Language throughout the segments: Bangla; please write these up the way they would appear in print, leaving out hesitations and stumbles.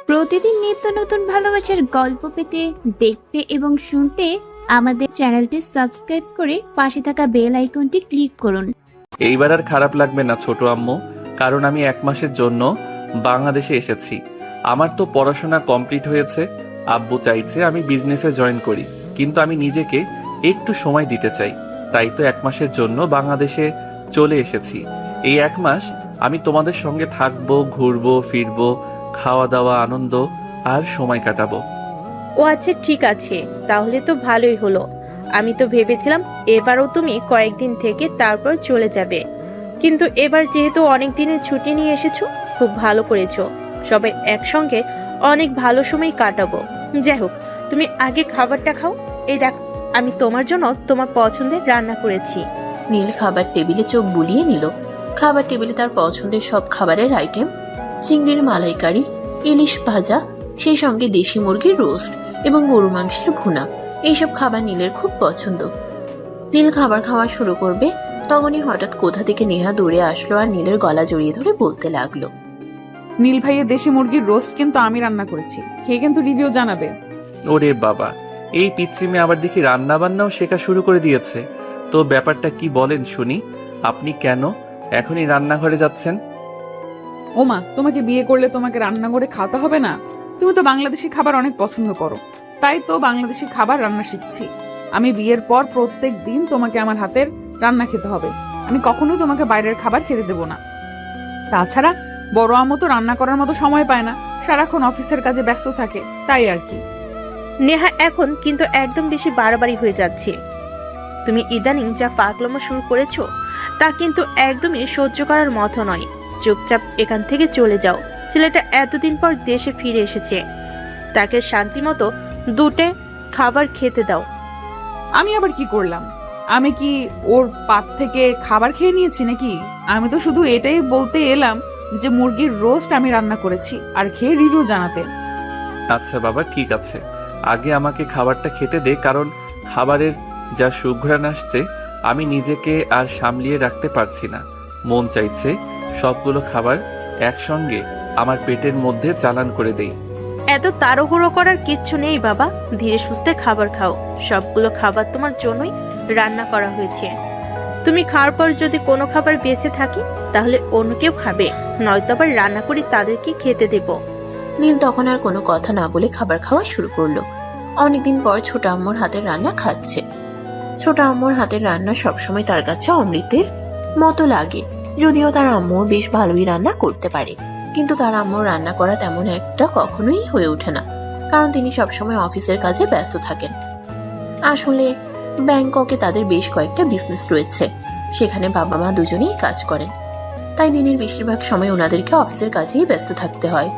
প্রতিদিন নিত্য নতুন ভালোবাসার গল্প পেতে, দেখতে এবং শুনতে আমাদের চ্যানেলটি সাবস্ক্রাইব করে পাশে থাকা বেল আইকনটি ক্লিক করুন। এইবার আর খারাপ লাগবে না ছোট আম্মু, কারণ আমি 1 মাসের জন্য বাংলাদেশে এসেছি। আমার তো পড়াশোনা কমপ্লিট হয়েছে। আব্বু চাইছে আমি বিজনেসে জয়েন করি, কিন্তু আমি নিজেকে একটু সময় দিতে চাই। তাই তো 1 মাসের জন্য বাংলাদেশে চলে এসেছি। এই 1 মাস আমি তোমাদের সঙ্গে থাকবো, ঘুরবো, ফিরবো, খাওয়া দাওয়া, আনন্দ আর সময় কাটাবো। ও আচ্ছা, ঠিক আছে, তাহলে তো ভালোই হলো। আমি তো ভেবেছিলাম এবারও তুমি কয়েকদিন থেকে তারপর চলে যাবে, কিন্তু এবার যেহেতু অনেক দিনের ছুটি নিয়ে এসেছো, খুব ভালো করেছো। সবাই একসঙ্গে অনেক ভালো সময় কাটাবো। যাই হোক, তুমি আগে খাবারটা খাও। এই দেখ, আমি তোমার জন্য তোমার পছন্দের রান্না করেছি। নীল খাবার টেবিলে চোখ বুলিয়ে নিল। খাবার টেবিলে তার পছন্দের সব খাবারের আইটেম, চিংড়ির মালাইকারি, ইলিশ ভাজা, সেই সঙ্গে দেশি মুরগির রোস্ট এবং গরু মাংসের ভুনা। এইসব খাবার নীলের খুব পছন্দ। নীল খাবার খাওয়া শুরু করবে, তখনই হঠাৎ কোথা থেকে নেহা দৌড়ে আসলো আর নীলের গলা জড়িয়ে ধরে বলতে লাগলো, নীল ভাইয়ের দেশি মুরগির রোস্ট কিন্তু আমি রান্না করেছি, খেয়ে কিন্তু রিভিউ জানাবে। ওরে বাবা, এই পিচ্চি মেয়ে আবার দেখি রান্না বান্নাও শেখা শুরু করে দিয়েছে। তো ব্যাপারটা কি বলেন শুনি। আপনি কেন এখনই রান্নাঘরে যাচ্ছেন? ওমা, তোমাকে বিয়ে করলে তোমাকে রান্না করে খাওয়াতে হবে না? তুমি তো বাংলাদেশি খাবার অনেক পছন্দ করো, তাই তো বাংলাদেশি খাবার রান্না শিখছি। আমি বিয়ের পর প্রত্যেক দিন তোমাকে আমার হাতের রান্না খেতে হবে। আমি কখনোই তোমাকে বাইরের খাবার খেতে দেবো না। তাছাড়া বড় আম্মু তো রান্না করার মতো সময় পায় না, সারাক্ষণ অফিসের কাজে ব্যস্ত থাকে, তাই আর কি। নেহা, এখন কিন্তু একদম বেশি বাড়াবাড়ি হয়ে যাচ্ছে। তুমি ইদানিং যা পাগলামো শুরু করেছো, তা কিন্তু একদমই সহ্য করার মতো নয়। চুপচাপ এখান থেকে চলে যাও। ছেলেটা এতদিন পর দেশে ফিরে এসেছে, তাকে শান্তি মতো দুটে খাবার খেতে দাও। আমি আবার কি করলাম? আমি কি ওর পাত থেকে খাবার খেয়ে নিয়েছি নাকি? আমি তো শুধু এটাই বলতে এলাম যে মুরগির রোস্ট আমি রান্না করেছি, আর খেয়ে রিভিউ জানাতে। আচ্ছা বাবা, ঠিক আছে, আগে আমাকে খাবারটা খেতে দে, কারণ খাবারের যা সুঘ্রাণ আসছে আমি নিজেকে আর সামলিয়ে রাখতে পারছি না। মন চাইছে সবগুলো খাবার একসঙ্গে আমার পেটের মধ্যে চালান করে দেই। এত তাড়াহুড়ো করার কিচ্ছু নেই বাবা, ধীরে সুস্থে খাবার খাও। সবগুলো খাবার তোমার জন্যই রান্না করা হয়েছে। তুমি খাওয়ার পর যদি কোনো খাবার বেঁচে থাকে, তাহলে অন্য কেউ খাবে, নয়তো আবার রান্না করে তাদেরকে খেতে দেব। নীল তখন আর কোনো কথা না বলে খাবার খাওয়া শুরু করলো। অনেকদিন পর ছোট আম্মুর হাতের রান্না খাচ্ছে। ছোট আম্মুর হাতের রান্না সবসময় তার কাছে অমৃতের মতো লাগে। যদিও তার আম্মু বেশ ভালোই রান্না করতে পারে, কিন্তু তার আম্মুর রান্না করা তেমন একটা কখনোই হয়ে ওঠে না, কারণ তিনি সবসময় অফিসের কাজে ব্যস্ত থাকেন। আসলে ব্যাংককে তাদের বেশ কয়েকটা বিজনেস রয়েছে, সেখানে বাবা মা দুজনেই কাজ করেন, তাই দিনের বেশিরভাগ সময় ওনাদেরকে অফিসের কাজেই ব্যস্ত থাকতে হয়।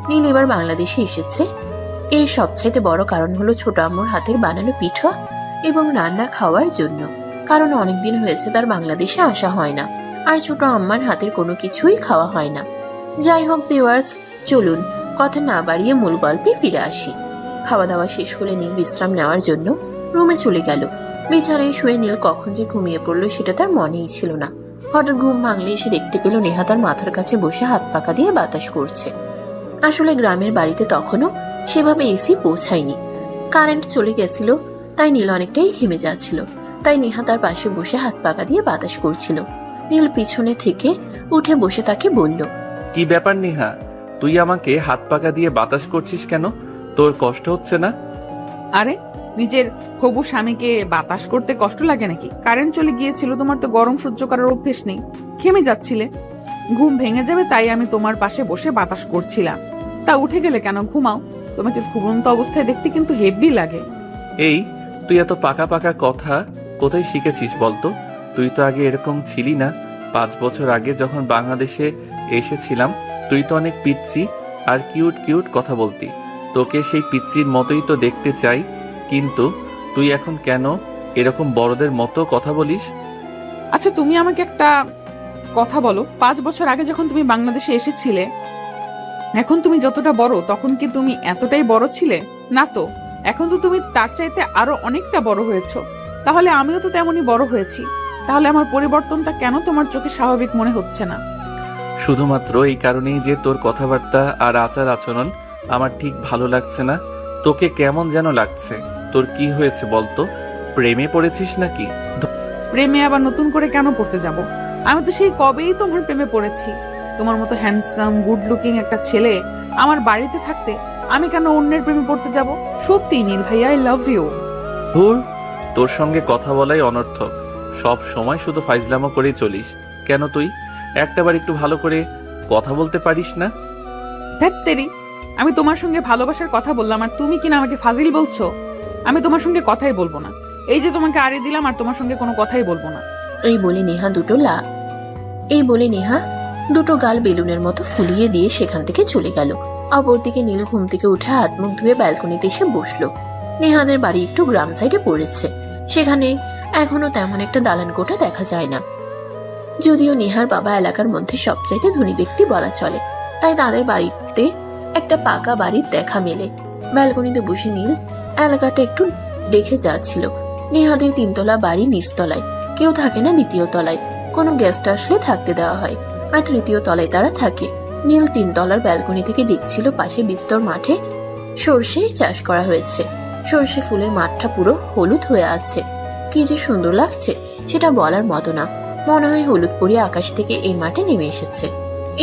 নীল এবার বাংলাদেশে এসেছে, এর সবচাইতে বড় কারণ হলো ছোট আম্মুর হাতের বানানো পিঠা এবং রান্না খাওয়ার জন্য, কারণ অনেকদিন হয়েছে তার বাংলাদেশে আসা হয় না, আর ছোট আম্মার হাতের কোনো কিছুই খাওয়া হয় না। যাই হোক ভিউয়ার্স, চলুন কথা না বাড়িয়ে মূল গল্পে ফিরে আসি। খাওয়া দাওয়া শেষ হলে নীল বিশ্রাম নেওয়ার জন্য রুমে চলে গেল। বিছানায় শুয়ে নীল কখন যে ঘুমিয়ে পড়লো সেটা তার মনেই ছিল না। হঠাৎ ঘুম ভাঙলে এসে দেখতে পেল নেহা তার মাথার কাছে বসে হাত পাকা দিয়ে বাতাস করছে। আসলে গ্রামের বাড়িতে তখনও সেভাবে এসি পৌঁছায়নি, কারেন্ট চলে গেছিল, তাই নীল অনেকটাই ঘেমে যাচ্ছিল। তাই নেহা তার পাশে বসে হাত পাকা দিয়ে বাতাস করছিল। নীল পিছনে থেকে উঠে বসে তাকে বলল, কি ব্যাপার নেহা, তুই আমাকে হাত পাকা দিয়ে বাতাস করছিস কেন? তোর কষ্ট হচ্ছে না? আরে, নিজের হবু স্বামীকে বাতাস করতে কষ্ট লাগে নাকি? কারেন্ট চলে গিয়েছিল, তোমার তো গরম সহ্য করার অভ্যেস নেই, ঘেমে যাচ্ছিলে, ঘুম ভেঙে যাবে তাই আমি তোমার পাশে বসে বাতাস করছিলাম। তা উঠে গেলে কেন? ঘুমাও, তোমাকে ঘুমন্ত অবস্থায় দেখতে কিন্তু হেভি লাগে। এই, তুই এত পাকা পাকা কথা কোথায় শিখেছিস বলতো? তুই তো আগে এরকম ছিলি না। 5 বছর আগে যখন বাংলাদেশে এসেছিলাম, তুই তো অনেক পিচ্চি আর কিউট কিউট কথা বলতি। তোকে সেই পিচ্চির মতোই তো দেখতে চাই, কিন্তু তুই এখন কেন এরকম বড়দের মতো কথা বলিস? আচ্ছা, তুমি আমাকে একটা কথা বলো, 5 বছর আগে যখন তুমি বাংলাদেশে এসেছিলে, এখন তুমি যতটা বড়, তখন কি তুমি এতটাই বড় ছিলে? না তো, এখন তো তুমি তার চাইতে আরো অনেকটা বড় হয়েছো। তাহলে আমিও তো তেমনই বড় হয়েছি। তাহলে আমার পরিবর্তনটা কেন তোমার চোখে স্বাভাবিক মনে হচ্ছে না? শুধুমাত্র এই কারণেই যে তোর কথাবার্তা আর আচার আচরণ আমার ঠিক ভালো লাগছে না। তোকে কেমন যেন লাগছে। তোর কি হয়েছে বলতো? প্রেমে পড়েছিস নাকি? প্রেমে আবার নতুন করে কেন পড়তে যাব? আমি তো সেই কবেই তোমার প্রেমে পড়েছি। তোমার মতো হ্যান্ডসাম গুড লুকিং একটা ছেলে আমার বাড়িতে থাকতে আমি কেন অন্যের প্রেমে পড়তে যাব? সত্যি নীল ভাইয়া, আই লাভ ইউ। ধুর, তোর সঙ্গে কথা বলাই অনর্থক। সব সময় শুধু ফাইজলামো করেই চলিস। কেন তুই একটাবার একটু ভালো করে কথা বলতে পারিস না? ধ্যাত্তেরি, আমি তোমার সঙ্গে ভালোবাসার কথা বললাম আর তুমি কিনা আমাকে ফাজিল বলছো? আমি তোমার সঙ্গে কথাই বলবো না। এই যে তোমাকে আড়ে দিলাম আর তোমার সঙ্গে কোনো কথাই বলবো না। এই বলে নেহা দুটো গাল বেলুনের মতো ফুলিয়ে দিয়ে সেখান থেকে চলে গেল। অপরদিকে নীল ঘুম থেকে উঠে হাত মুখ ধুয়ে ব্যালকনিতে এসে বসলো। নেহাদের বাড়ি একটু গ্রাম সাইডে পড়েছে। সেখানে এখনো তেমন একটা দালান কোঠা দেখা যায় না। যদিও নেহার বাবা এলাকার মধ্যে সবচাইতে ধনী ব্যক্তি বলা চলে, তাই তাদের বাড়িতে একটা পাকা বাড়ির দেখা মেলে। ব্যালকনিতে বসে নীল এলাকাটা একটু দেখে যাচ্ছিল। নেহাদের 3 তলা বাড়ি নিচতলায়, কেউ থাকে না দ্বিতীয় তলায়। কোনো গেস্ট আসলে থাকতে দেওয়া হয়, আর 3য় তলায় তারা থাকে। নীল 3 তলার ব্যালকনি থেকে দেখছিল পাশে বিস্তর মাঠে সর্ষে চাষ করা হয়েছে। সর্ষে ফুলের মাঠটা পুরো হলুদ হয়ে আছে। কি যে সুন্দর লাগছে সেটা বলার মতো না। মনে হয় হলুদ পরিয়ে আকাশ থেকে এই মাঠে নেমে এসেছে।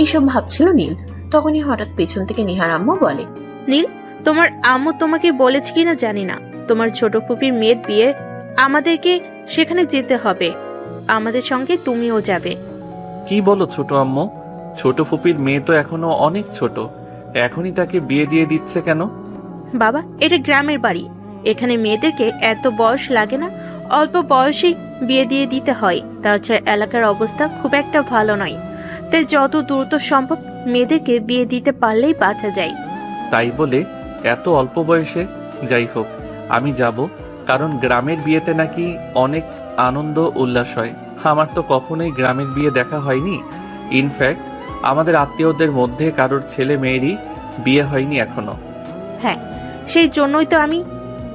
এইসব ভাবছিল নীল, তখনই হঠাৎ পেছন থেকে নেহার আম্মু বলে, নীল, তোমার আম্মু তোমাকে বলেছে কিনা জানি না, তোমার ছোট ফুপির মেয়ের বিয়ে, আমাদেরকে সেখানে যেতে হবে। আমাদের সঙ্গে তুমিও যাবে। কি বলো ছোট আম্মু? ছোট ফুপির মেয়ে তো এখনো অনেক ছোট, এখনই তাকে বিয়ে দিয়ে দিচ্ছে কেন? বাবা, এটা গ্রামের বাড়ি, এখানে মেয়েদেরকে এত বয়স লাগে না, অল্প বয়সেই বিয়ে দিয়ে দিতে হয়। তাছাড়া এলাকার অবস্থা খুব একটা ভালো নয়, তাই যত দ্রুত সম্ভব মেয়েদেরকে বিয়ে দিতে পারলেই বাঁচা যায়। তাই বলে এত অল্প বয়সে? যাই হোক, আমি যাব, কারণ গ্রামের বিয়েতে নাকি অনেক আনন্দ উল্লাস হয়। আমার তো কখনোই গ্রামের বিয়ে দেখা হয়নি। ইনফ্যাক্ট আমাদের আত্মীয়দের মধ্যে কারোর ছেলে মেয়েরই বিয়ে হয়নি এখনো। হ্যাঁ, সেই জন্যই তো আমি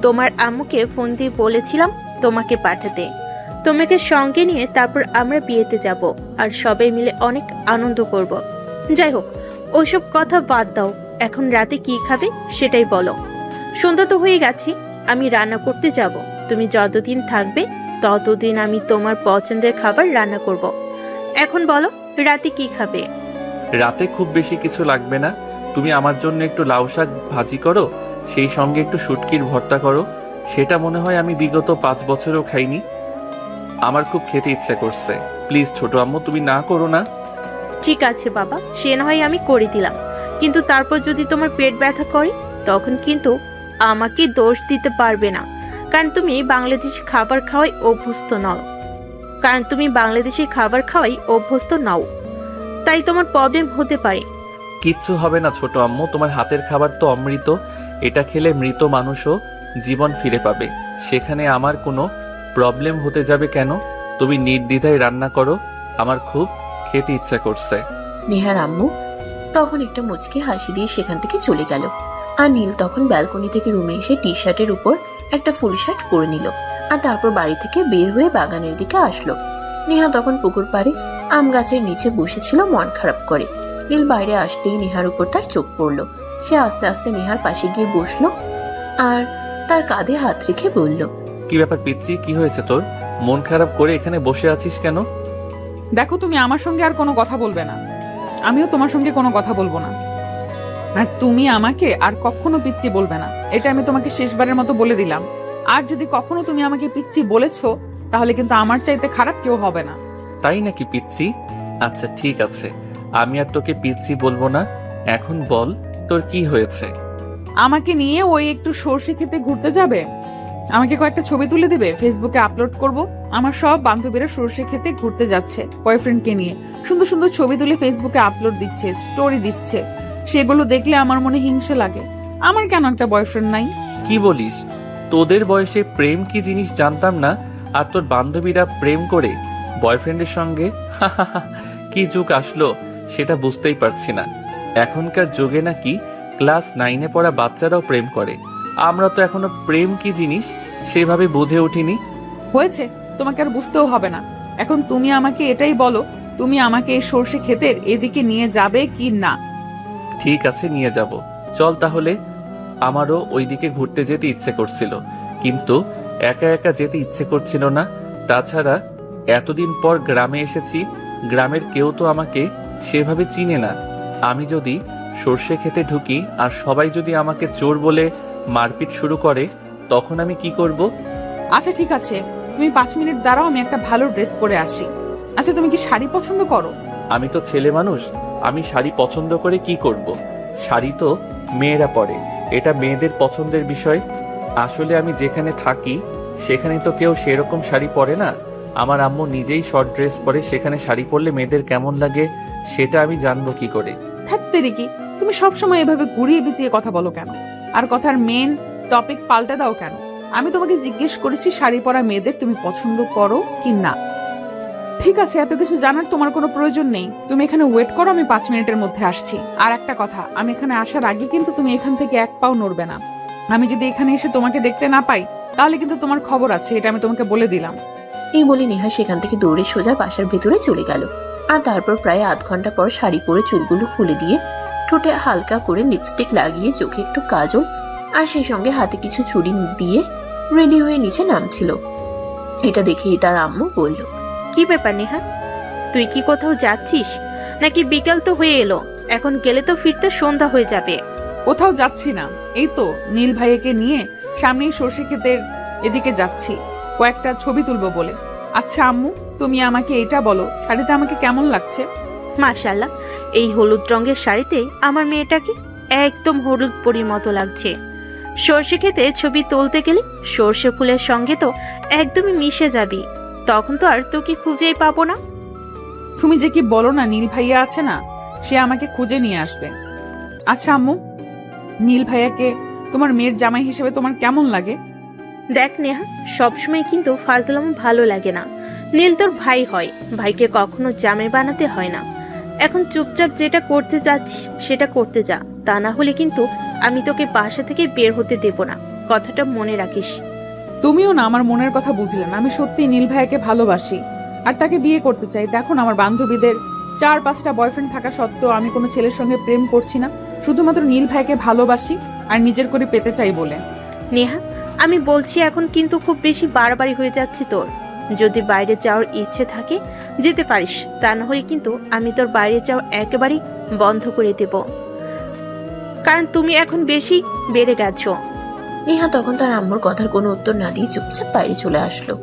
তোমার আম্মুকে ফোন দিয়ে বলেছিলাম তোমাকে পাঠাতে। তোমাকে সঙ্গে নিয়ে তারপর আমরা বিয়েতে যাব, আর সবাই মিলে অনেক আনন্দ করব। যাই হোক, ওইসব কথা বাদ দাও, এখন রাতে কি খাবে সেটাই বলো। সন্ধ্যা তো হয়ে গেছে, আমি রান্না করতে যাব। তুমি যতদিন থাকবে ততদিন আমি তোমার পছন্দের খাবার রান্না করব। এখন বলো, রাতে কি খাবে? রাতে খুব বেশি কিছু লাগবে না। তুমি আমার জন্য একটু লাউ শাক ভাজি করো, সেই সঙ্গে একটু শুটকির ভর্তা করো। সেটা মনে হয় আমি বিগত 5 বছরেও খাইনি। আমার খুব খেতে ইচ্ছা করছে। প্লিজ ছোট আম্মু, তুমি না করো না। ঠিক আছে বাবা, সে না হয় আমি করে দিলাম, কিন্তু তারপর যদি তোমার পেট ব্যথা করে তখন কিন্তু আমাকে দোষ দিতে পারবে না, কারণ তুমি বাংলাদেশি খাবার খাওয়াই অভ্যস্ত নও, তাই তোমার প্রবলেম হতে পারে। কিচ্ছু হবে না ছোট আম্মু, তোমার হাতের খাবার তো অমৃত। এটা খেলে মৃত মানুষও জীবন ফিরে পাবে। সেখানে আমার কোনো প্রবলেম হতে যাবে কেন? তুমি নির্দ্বিধায় রান্না করো, আমার খুব খেতে ইচ্ছা করছে। নেহার আম্মু তখন একটা মুচকি হাসি দিয়ে সেখান থেকে চলে গেল। আর নীল তখন ব্যালকনি থেকে রুমে এসে টি শার্টের উপর একটা ফুল শার্ট পরে নিল, আর তারপর বাড়ি থেকে বের হয়ে বাগানের দিকে আসলো। নেহা তখন পুকুর পাড়ে আম গাছের নিচে বসেছিল মন খারাপ করে। নীল বাইরে আসতেই নেহার উপর তার চোখ পড়লো। সে আস্তে আস্তে নেহার পাশে গিয়ে বসলো আর তার কাঁধে হাত রেখে বলল, কি ব্যাপার পিচ্ছি, কি হয়েছে তোর? মন খারাপ করে এখানে বসে আছিস কেন? দেখো, তুমি আমার সঙ্গে আর কোনো কথা বলবে না, আমিও তোমার সঙ্গে কোনো কথা বলবো না। আর তুমি আমাকে আর কখনো পিচ্চি বলবে না, এটা আমি তোমাকে শেষবারের মতো বলে দিলাম। আর যদি কখনো তুমি আমাকে পিচ্চি বলেছো তাহলে কিন্তু আমার চাইতে খারাপ কেউ হবে না। তাই নাকি পিচ্ছি? আচ্ছা ঠিক আছে, আমি আর তোকে পিচ্ছি বলবো না। এখন বল, তোর কি হয়েছে? আমাকে নিয়ে ওই একটু সর্ষে খেতে ঘুরতে যাবে, আমাকে কয়েকটা ছবি তুলে দেবে, ফেসবুকে আপলোড করব। আমার সব বান্ধবীরা সর্ষে খেতে ঘুরতে যাচ্ছে বয়ফ্রেন্ডকে নিয়ে, সুন্দর সুন্দর ছবি তুলে ফেসবুকে আপলোড দিচ্ছে, স্টোরি দিচ্ছে। সেগুলো দেখলে আমার মনে হিংসে লাগে। আমার কেন একটা বয়ফ্রেন্ড নাই? কি বলিস? তোদের বয়সে প্রেম কি জিনিস জানতাম না, আর তোর বান্ধবীরা প্রেম করে বয়ফ্রেন্ডের সঙ্গে? কি যুগ আসলো সেটা বুঝতেই পারছি না। এখনকার যুগে নাকি ক্লাস 9-এ পড়া বাচ্চারাও প্রেম করে। আমরা তো এখনো প্রেম কি জিনিস সেভাবে বুঝে উঠিনি। হয়েছে, তোমাকে আর বুঝতেও হবে না। এখন তুমি আমাকে এটাই বলো, তুমি আমাকে এই সর্ষে ক্ষেতের এদিকে নিয়ে যাবে কি না? ঠিক আছে, নিয়ে যাব। চল তাহলে। আমারও ওইদিকে ঘুরতে যেতে ইচ্ছে করছিল, কিন্তু একা একা যেতে ইচ্ছে করছিল না। তাছাড়া এতদিন পর গ্রামে এসেছি, গ্রামের কেউ তো আমাকে সেভাবে চিনে না। আমি যদি সর্ষে খেতে ঢুকি আর সবাই যদি আমাকে চোর বলে মারপিট শুরু করে, তখন আমি কি করব? আচ্ছা ঠিক আছে, তুমি 5 মিনিট দাঁড়াও, আমি একটা ভালো ড্রেস পরে আসি। আচ্ছা তুমি কি শাড়ি পছন্দ করো? আমি তো ছেলে মানুষ, আমি শাড়ি পছন্দ করে কি করব? শাড়ি তো মেয়েরা পরে, এটা মেয়েদের পছন্দের বিষয়। আসলে আমি যেখানে থাকি সেখানে তো কেউ সেরকম শাড়ি পরে না। আমার আম্মু নিজেই শর্ট ড্রেস পরে, সেখানে শাড়ি পরলে মেয়েদের কেমন লাগে সেটা আমি জানবো কি করে? থাকতেরি কি, তুমি সবসময় এভাবে ঘুরিয়ে পিছিয়ে কথা বলো কেন? আর কথার মেন টপিক পাল্টে দাও কেন? আমি তোমাকে জিজ্ঞেস করেছি শাড়ি পরা মেয়েদের তুমি পছন্দ করো কি না। ঠিক আছে, এত কিছু জানার তোমার কোনো প্রয়োজন নেই। তুমি এখানে ওয়েট করো, আমি 5 মিনিটের মধ্যে আসছি। আর একটা কথা, আমি এখানে আসার আগে কিন্তু তুমি এখান থেকে এক পাও নড়বে না। আমি যদি এখানে এসে তোমাকে দেখতে না পাই, তাহলে কিন্তু তোমার খবর আছে, এটা আমি তোমাকে বলে দিলাম। এই বলে নেহা সেখান থেকে দৌড়ে সোজা বাসার ভেতরে চলে গেল। আর তারপর প্রায় আধ ঘন্টা পর শাড়ি পরে চুলগুলো খুলে দিয়ে, ঠোঁটে হালকা করে লিপস্টিক লাগিয়ে, চোখে একটু কাজল আর সেই সঙ্গে হাতে কিছু চুড়ি দিয়ে রেডি হয়ে নিচে নামছিল। এটা দেখেই তার আম্মু বলল, কি ব্যাপার নেহা, তুই কি কোথাও যাচ্ছিস নাকি? বিকেল তো হয়ে এলো, এখন গেলে তো ফিরতে সন্ধ্যা হয়ে যাবে। কোথাও যাচ্ছি না, এই তো নীল ভাইকে নিয়ে সামনেই সর্ষে ক্ষেতের এদিকে যাচ্ছি কয়েকটা ছবি তুলবো বলে। আচ্ছা আম্মু, তুমি আমাকে এটা বলো, শাড়িতে আমাকে কেমন লাগছে? মাশাআল্লাহ, এই হলুদ রঙের শাড়িতে আমার মেয়েটাকে একদম হলুদ পরীর মতো লাগছে। সর্ষে খেতে ছবি তুলতে গেলে সর্ষে ফুলের সঙ্গে তো একদমই মিশে যাবি, তখন তো আর তোকে খুঁজেই পাবো না। তুমি যে কি বলো না, নীল ভাইয়া আছে না, সে আমাকে খুঁজে নিয়ে আসবে। আচ্ছা আম্মু, নীল ভাইয়াকে তোমার মেয়ের জামাই হিসেবে তোমার কেমন লাগে? দেখ নেহা, সবসময় কিন্তু ফাজলাম ভালো লাগে না। নীল তোর ভাই হয়, ভাইকে কখনো জামাই বানাতে হয় না। এখন চুপচাপ যেটা করতে যাচ্ছিস সেটা করতে যা, তা না হলে কিন্তু আমি তোকে বাসা থেকে বের হতে দেব না, কথাটা মনে রাখিস। তুমিও না আমার মনের কথা বুঝলে না। আমি সত্যি নীল ভাইয়াকে ভালোবাসি আর তাকে বিয়ে করতে চাই। দেখো না, আমার বান্ধবীদের 4-5টা বয়ফ্রেন্ড থাকা সত্ত্বেও আমি কোনো ছেলের সঙ্গে প্রেম করছি না, শুধুমাত্র নীল ভাইকে ভালোবাসি আর নিজের করে পেতে চাই বলে। নেহা, আমি বলছি এখন কিন্তু খুব বেশি বাড়াবাড়ি হয়ে যাচ্ছে তোর। যদি বাইরে যাওয়ার ইচ্ছে থাকে যেতে পারিস, তা না হলে কিন্তু আমি তোর বাইরে যাওয়া একেবারেই বন্ধ করে দেব, কারণ তুমি এখন বেশি বেড়ে গেছো। নেহা তখন তার আম্মুর কথার কোনো উত্তর না দিয়ে চুপচাপ বাইরে চলে আসলো।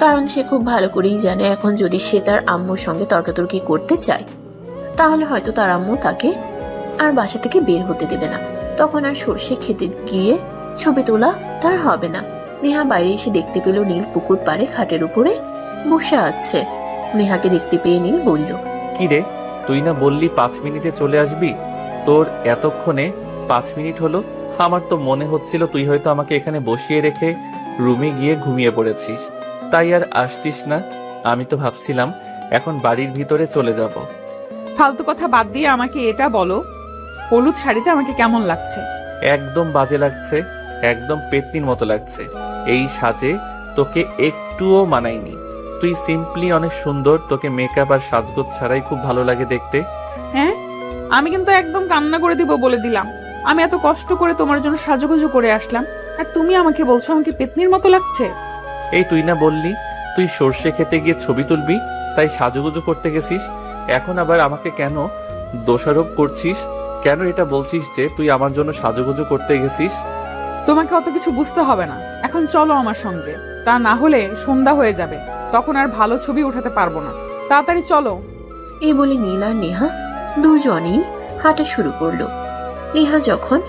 কারণ সে খুব ভালো করেই জানে, এখন যদি সে তার আম্মুর সঙ্গে তর্কাতর্কি করতে চায়, তাহলে হয়তো তার আম্মু তাকে আর বাসা থেকে বের হতে দেবে না। তখন আর সর্ষে খেতে গিয়ে ছবি তোলা তার হবে না। নেহা বাইরে এসে দেখতে পেল নীল পুকুর পাড়ে খাটের উপরে বসে আছে। নেহাকে দেখতে পেয়ে নীল বলল, কি রে, তুই না বললি 5 মিনিটে চলে আসবি? তোর এতক্ষণে 5 মিনিট হলো? আমার তো মনে হচ্ছিল তুই হয়তো আমাকে এখানে বসিয়ে রেখে রুমে গিয়ে ঘুমিয়ে পড়েছিস, তাই আর আসছিস না। আমি তো ভাবছিলাম এখন বাড়ির ভিতরে চলে যাব। ফালতু কথা বাদ দিয়ে আমাকে এটা বলো, হলুদ শাড়িতে আমাকে কেমন লাগছে? একদম বাজে লাগছে, একদম পেতনির মতো লাগছে। এই সাজে তোকে একটুও মানায়নি। তুই সিম্পলি অনেক সুন্দর, তোকে মেকআপ আর সাজগোজ ছাড়াই খুব ভালো লাগে দেখতে। হ্যাঁ, আমি কিন্তু একদম কান্না করে দিব বলে দিলাম। আমি এত কষ্ট করে তোমার জন্য সাজুগুজু করে আসলাম, আর তুমি আমাকে বলছো আমাকে পেতনির মতো লাগছে? এই তুই না বললি তুই সর্ষে খেতে গিয়ে ছবি তুলবি, তাই সাজুগুজু করতে গেছিস? এখন আবার আমাকে কেন দোষারোপ করছিস? কেন এটা বলছিস যে তুই আমার জন্য সাজুগুজু করতে গেছিস? তোমাকে অত কিছু বুঝতে হবে না, এখন চলো আমার সঙ্গে, তা না হলে সন্ধ্যা হয়ে যাবে, তখন আর ভালো ছবি উঠাতে পারবো না। তাড়াতাড়ি চলো। এই বলে নীল আর নেহা দুজনেই হাঁটা শুরু করলো। নেহা যখন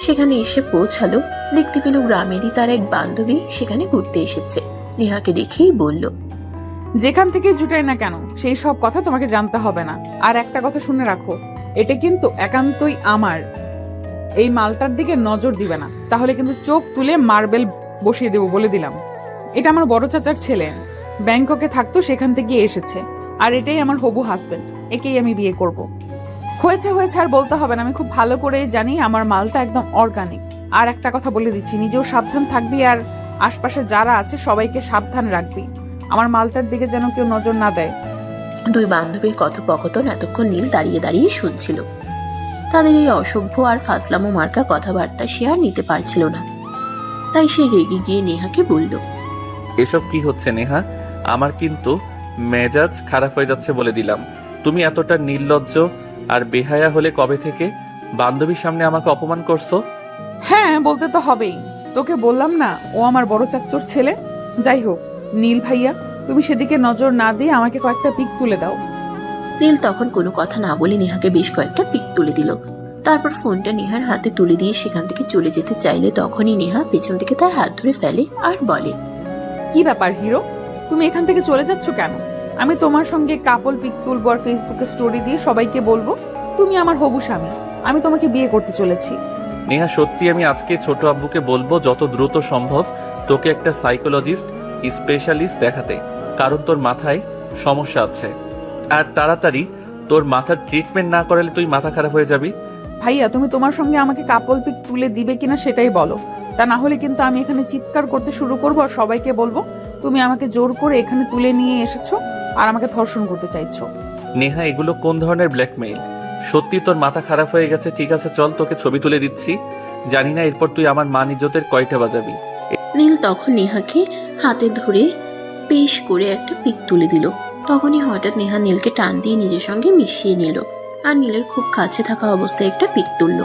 সেখানে এসে পৌঁছালো, দেখতে পেল গ্রামেরই তার এক বান্ধবী সেখানে ঘুরতে এসেছে। নেহাকে দেখেই বলল, যেখান থেকে জুটাই না কেন সেই সব কথা তোমাকে জানতে হবে না। আর একটা কথা শুনে রাখো, এটা কিন্তু একান্তই আমার। এই মালটার দিকে নজর দিবে না, তাহলে কিন্তু চোখ তুলে মার্বেল বসিয়ে দেবো বলে দিলাম। এটা আমার বড় চাচার ছেলে, ব্যাংককে থাকতো, সেখান থেকে এসেছে। আর এটাই আমার হবু হাজবেন্ড, একেই আমি বিয়ে করব। হয়েছে হয়েছে, আর বলতে হবে না, আমি খুব ভালো করে জানি আমার মালটা একদম অর্গানিক। আর একটা কথা বলে দিচ্ছি, নিজেও সাবধান থাকবি আর আশপাশে যারা আছে সবাইকে সাবধান রাখবি, আমার মালটার দিকে যেন কেউ নজর না দেয়। দুই বান্ধবীর কথোপকথন এতক্ষণ নীল দাঁড়িয়ে দাঁড়িয়ে শুনছিল। তাদের এই অসভ্য আর ফাজলামো মার্কা কথাবার্তা সে আর নিতে পারছিল না। তাই সে রেগে গিয়ে নেহাকে বলল, এসব কি হচ্ছে নেহা? আমার কিন্তু মেজাজ খারাপ হয়ে যাচ্ছে বলে দিলাম। তুমি এতটা নির্লজ্জ আর বেহায়া হলে কবে থেকে? বান্ধবীর সামনে আমাকে অপমান করছো। হ্যাঁ, বলতে তো হবেই, তোকে বললাম না ও আমার বড় চাচ্চুর ছেলে। যাই হোক নীল ভাইয়া, তুমি সেদিকে নজর না দিয়ে আমাকে কয়েকটা পিক তুলে দাও। নীল তখন কোনো কথা না বলে নেহাকে বেশ কয়েকটা পিক তুলে দিল। তারপর ফোনটা নেহার হাতে তুলে দিয়ে সেখান থেকে চলে যেতে চাইলে তখনই নেহা পেছন থেকে তার হাত ধরে ফেলে আর বলে, কি ব্যাপার হিরো, তুমি এখান থেকে চলে যাচ্ছ কেন? আমি তোমার সঙ্গে কাপল পিক তুলবো আর ফেসবুকে স্টোরি দিয়ে সবাইকে বলবো তুমি আমার হবু স্বামী, আমি তোমাকে বিয়ে করতে চলেছি। নেহা সত্যি আমি আজকে ছোট আব্বুকে বলবো যত দ্রুত সম্ভব তোকে একটা সাইকোলজিস্ট স্পেশালিস্ট দেখাতে, কারণ তোর মাথায় সমস্যা আছে। আর তাড়াতাড়ি তোর মাথার ট্রিটমেন্ট না করালে তুই মাথা খারাপ হয়ে যাবি। ভাইয়া, তুমি তোমার সঙ্গে আমাকে কাপল পিক তুলে দিবে কিনা সেটাই বলো, তা না হলে কিন্তু আমি এখানে চিৎকার করতে শুরু করবো আর সবাইকে বলবো তুমি আমাকে জোর করে এখানে তুলে নিয়ে এসেছো আর আমাকে ধর্ষণ করতে চাইছো। নেহা, এগুলো কোন ধরনের ব্ল্যাকমেইল? সত্যি তোর মাথা খারাপ হয়ে গেছে? ঠিক আছে চল, তোকে ছবি তুলে দিচ্ছি। জানি না এরপর তুই আমার মান ইজ্জতের কয়টা বাজাবি। নীল তখন নেহাকে হাতে ধরে পেশ করে একটা পিক তুলে দিল। তখনই হঠাৎ নেহা নীলকে টান দিয়ে নিজের সঙ্গে মিশিয়ে নিল আর নীলের খুব কাছে থাকা অবস্থায় একটা পিক তুললো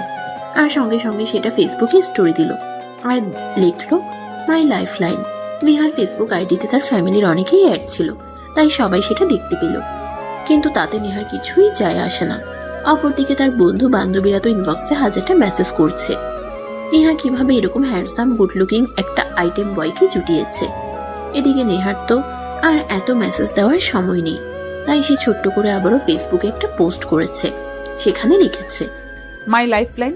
আর সঙ্গে সঙ্গে সেটা ফেসবুকে স্টোরি দিল আর লিখলো, my life line. Nehar Facebook আইডিতে তার ফ্যামিলির অনেকেই অ্যাড ছিল, তাই সবাই সেটা দেখতে পেল। কিন্তু তাতে নেহার কিছুই যায় আসে না। অপরদিকে তার বন্ধু বান্ধবীরা তো ইনবক্সে হাজারটা মেসেজ করছে নেহা কিভাবে এরকম হ্যান্ডসাম গুড লুকিং একটা আইটেম বয়কে জুটিয়েছে। এদিকে নেহার তো আর এত মেসেজ দেওয়ার সময় নেই, তাই সে ছোট্ট করে আবারও ফেসবুকে একটা পোস্ট করেছে। সেখানে লিখেছে, মাই লাইফ লাইন,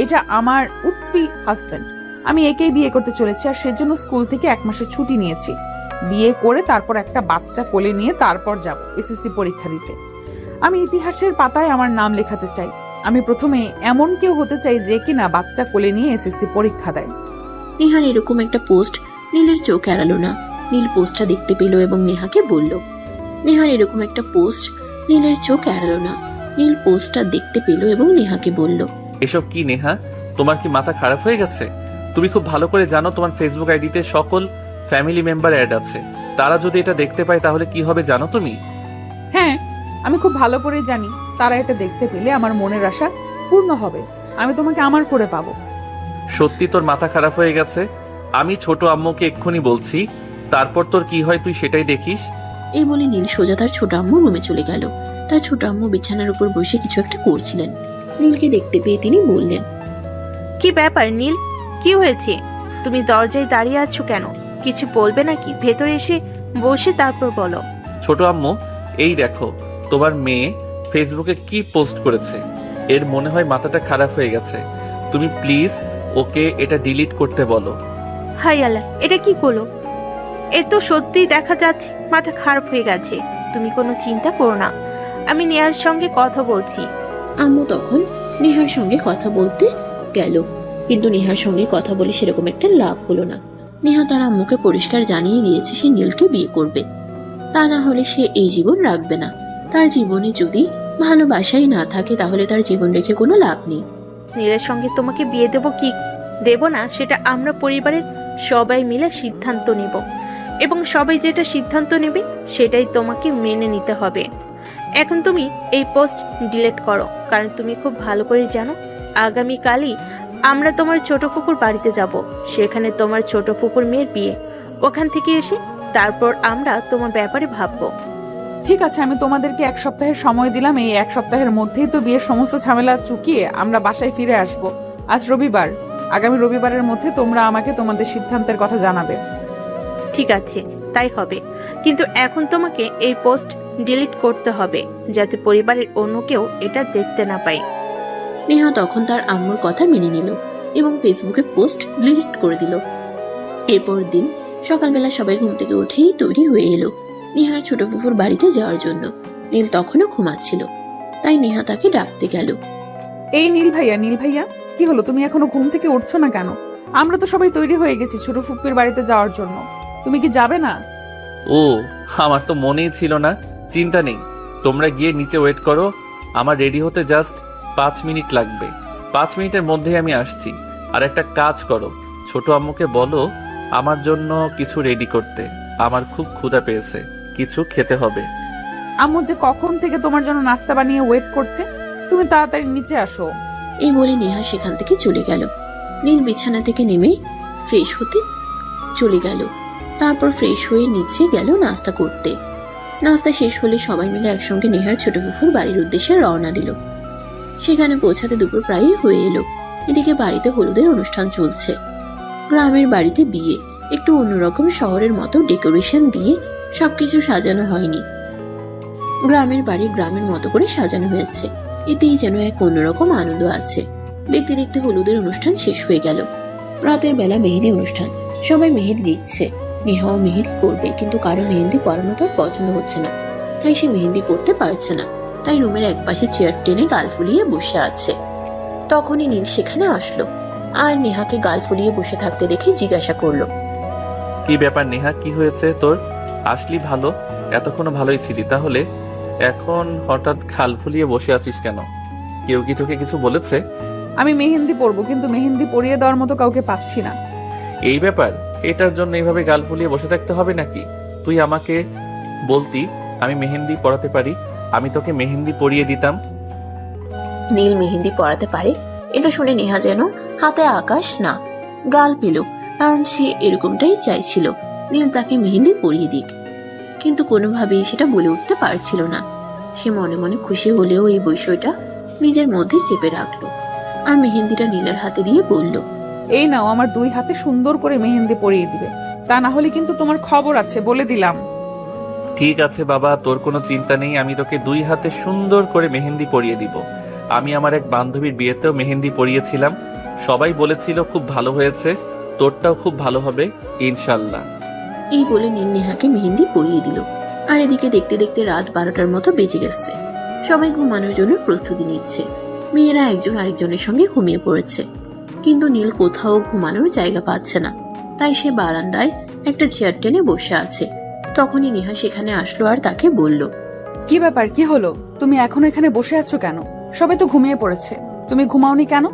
এটা আমার উঠপি হাজব্যান্ড। আমি একেই বিয়ে করতে চলেছি আর সেজন্য স্কুল থেকে 1 মাসের ছুটি নিয়েছি। বিয়ে করে তারপর একটা বাচ্চা কোলে নিয়ে তারপর যাব এসএসসি পরীক্ষা দিতে। আমি ইতিহাসের পাতায় আমার নাম লেখাতে চাই। আমি প্রথমে এমন কেউ হতে চাই যে কিনা বাচ্চা কোলে নিয়ে এসএসসি পরীক্ষা দেয়। নেহার এরকম একটা পোস্ট নীলের চোখ এড়ালো না। নীল পোস্টটা দেখতে পেল এবং নেহাকে বলল, নেহার এরকম একটা পোস্ট নীলের চোখ এড়ালো না। নীল পোস্টটা দেখতে পেল এবং নেহাকে বলল, এসব কি নেহা? তোমার কি মাথা খারাপ হয়ে গেছে? তুমি খুব ভালো করে জানো তোমার ফেসবুক আইডিতে সকল ফ্যামিলি মেম্বার অ্যাড আছে। তারা যদি এটা দেখতে পায় তাহলে কি হবে জানো তুমি? হ্যাঁ, আমি খুব ভালো করে জানি তারা এটা দেখতে পেলে আমার মনের আশা পূর্ণ হবে, আমি তোমাকে আমার করে পাবো। সত্যি তোর মাথা খারাপ হয়ে গেছে? আমি ছোট আম্মুকে এক্ষুনি বলছি, তারপর তোর কি হয় তুই সেটাই দেখিস। এই বলে নীল সোজা তার ছোট আম্মু রুমে চলে গেল। তার ছোট আম্মু বিছানার উপর বসে কিছু একটা করছিলেন। নীলকে দেখতে পেয়ে তিনি বললেন, কি ব্যাপার নীল, কি হয়েছে? তুমি দরজায় দাঁড়িয়ে আছো কেন? কিছু বলবে নাকি? ভেতরে এসে বসে তারপর বলো। ছোট আম্মু, এই দেখো তোমার মেয়ে ফেসবুকে কি পোস্ট করেছে। এর মনে হয় মাথাটা খারাপ হয়ে গেছে। তুমি প্লিজ ওকে এটা ডিলিট করতে বলো। হাই আল্লাহ, এটা কি করলো? এ তো সত্যিই দেখা যাচ্ছে মাথা খারাপ হয়ে গেছে। তুমি কোনো চিন্তা করো না, আমি নেহার সঙ্গে কথা বলছি। আম্মু তখন নেহার সঙ্গে কথা বলতে গেল, কিন্তু নেহার সঙ্গে কথা বলে সেরকম একটা লাভ হলো না। নেহা তার আম্মুকে পরিষ্কার জানিয়ে দিয়েছে সে নীলকে বিয়ে করবে, তা না হলে সে এই জীবন রাখবে না। তার জীবনে যদি ভালোবাসাই না থাকে তাহলে তার জীবন রেখে কোনো লাভ নেই। নীলের সঙ্গে তোমাকে বিয়ে দেব কি দেব না সেটা আমরা পরিবারের সবাই মিলে সিদ্ধান্ত নেব, এবং সবাই যেটা সিদ্ধান্ত নেবে সেটাই তোমাকে মেনে নিতে হবে। এখন তুমি এই পোস্ট ডিলিট করো, কারণ তুমি খুব ভালো করে জানো আগামীকালই আমরা তোমার ছোট ফুপুর বাড়িতে যাব। সেখানে তোমার ছোট ফুপুর মেয়ের বিয়ে। ওখান থেকে এসে তারপর আমরা তোমার ব্যাপারে ভাববো। ঠিক আছে, আমি তোমাদেরকে 1 সপ্তাহের সময় দিলাম। এই 1 সপ্তাহের মধ্যেই তো বিয়ের সমস্ত ঝামেলা চুকিয়ে আমরা বাসায় ফিরে আসব। আজ রবিবার, আগামী রবিবারের মধ্যে তোমরা আমাকে তোমাদের সিদ্ধান্তের কথা জানাবে। ঠিক আছে, তাই হবে, কিন্তু এখন তোমাকে এই পোস্ট ডিলিট করতে হবে যাতে পরিবারের অন্য কেউ এটা দেখতে না পায়। নেহা তখন তার আম্মুর কথা মেনে নিল এবং ফেসবুকে পোস্ট ডিলিট করে দিল। এরপর দিন সকালবেলা সবাই ঘুম থেকে উঠেই তৈরি হয়ে এলো নেহার ছোট ফুফুর বাড়িতে যাওয়ার জন্য। নীল তখনও ঘুমাচ্ছিল, তাই নেহা তাকে ডাকতে গেল। এই নীল ভাইয়া, নীল ভাইয়া, কি হলো? তুমি এখনো ঘুম থেকে উঠছো না কেন? আমরা তো সবাই তৈরি হয়ে গেছি ছোট ফুপ্পির বাড়িতে যাওয়ার জন্য। তুমি কি যাবে না? ও, আমার তো মনেই ছিল না। চিন্তা নেই, তোমরা গিয়ে নিচে ওয়েট করো। আমার রেডি হতে জাস্ট 5 মিনিট লাগবে। 5 মিনিটের মধ্যেই আমি আসছি। আর একটা কাজ করো, ছোট আম্মুকে বলো আমার জন্য কিছু রেডি করতে। আমার খুব ক্ষুধা পেয়েছে, কিছু খেতে হবে। আম্মু যে কখন থেকে তোমার জন্য নাস্তা বানিয়ে ওয়েট করছে, তুমি তাড়াতাড়ি নিচে আসো। এই বলে নেহা সেখান থেকে চলে গেল। নীল বিছানা থেকে নেমে ফ্রেশ হতে চলে গেল। তারপর ফ্রেশ হয়ে নিচে গেল নাস্তা করতে। নাস্তা শেষ হলে সবাই মিলে একসঙ্গে নেহার ছোট ফুফুর বাড়ির উদ্দেশ্যে রওনা দিল। সেখানে পৌঁছাতে দুপুর প্রায়ই হয়ে এলো। এদিকে বাড়িতে হলুদের অনুষ্ঠান চলছে। গ্রামের বাড়িতে বিয়ে, একটু অন্যরকম শহরের মতো ডেকোরেশন দিয়ে সবকিছু সাজানো হয়নি। গ্রামের বাড়ি গ্রামের মতো করে সাজানো হয়েছে, এতেই যেন এক অন্যরকম আনন্দ আছে। দেখতে দেখতে হলুদের অনুষ্ঠান শেষ হয়ে গেল। রাতের বেলা মেহেদি অনুষ্ঠান, সবাই মেহেদি দিচ্ছে। নেহাও মেহেদি পরবে, কিন্তু কারো মেহেদি পরানো তার পছন্দ হচ্ছে না, তাই সে মেহেদি পরতে পারছে না। তাই রুমের একপাশে চেয়ার টেনে গাল ফুলিয়ে বসে আছে। তখনই নীল সেখানে আসলো আর নেহাকে গাল ফুলিয়ে বসে থাকতে দেখে জিজ্ঞাসা করলো, কি ব্যাপার নেহা, কি হয়েছে তোর? আসলি ভালো, এতক্ষণ ভালোই ছিলি, তাহলে এখন হঠাৎ খাল ফুলিয়ে বসে আছিস কেন? কেউ কি তোকে কিছু বলেছে? আমি মেহেন্দি পরবো, কিন্তু মেহেন্দি পরিয়ে দেওয়ার মতো কাউকে পাচ্ছি না। এই ব্যাপার, এটার জন্য এইভাবে গাল ফুলিয়ে বসে থাকতে হবে নাকি? তুই আমাকে বলতি আমি মেহেন্দি পরাতে পারি, আমি তোকে মেহেন্দি পরিয়ে দিতাম। নীল মেহেন্দি পরাতে পারে এটা শুনে নেহা যেন হাতে আকাশ না গাল পেল, কারণ সে এরকমটাই চাইছিল নীল তাকে মেহেন্দি পরিয়ে দিক, কিন্তু কোনোভাবেই সেটা বলে উঠতে পারছিল না। সে মনে মনে খুশি হলেও এই বিষয়টা নিজের মধ্যে চেপে রাখলো আর মেহেন্দিটা নীলের হাতে দিয়ে বলল, এই নাও, আমার 2 হাতে সুন্দর করে মেহেন্দি পরিয়ে দিবে, তা না হলে কিন্তু তোমার খবর আছে, বলে দিলাম। ঠিক আছে বাবা, তোর কোনো চিন্তা নেই, আমি তোকে 2 হাতে সুন্দর করে মেহেন্দি পরিয়ে দিব। আমি আমার এক বান্ধবীর বিয়েতেও মেহেন্দি পরিয়েছিলাম, সবাই বলেছিল খুব ভালো হয়েছে, তোরটাও খুব ভালো হবে ইনশাল্লাহ। এই বলে নীল নেহাকে মেহেন্দি পরিয়ে দিল। আর এদিকে দেখতে দেখতে রাত 12টার মতো বেজে গেছে। সবাই ঘুমানোর জন্য প্রস্তুতি নিচ্ছে। মেয়েরা একজন আরেকজনের সঙ্গে ঘুমিয়ে পড়েছে, কিন্তু নীল কোথাও ঘুমানোর জায়গা পাচ্ছে না, তাই সে বারান্দায় একটা চেয়ার টেনে বসে আছে। তখনই নেহা সেখানে আসলো আর তাকে বলল, কি ব্যাপার, কি হলো? তুমি এখনো এখানে বসে আছো কেন? সবাই তো ঘুমিয়ে পড়েছে, তুমি ঘুমাওনি কেন?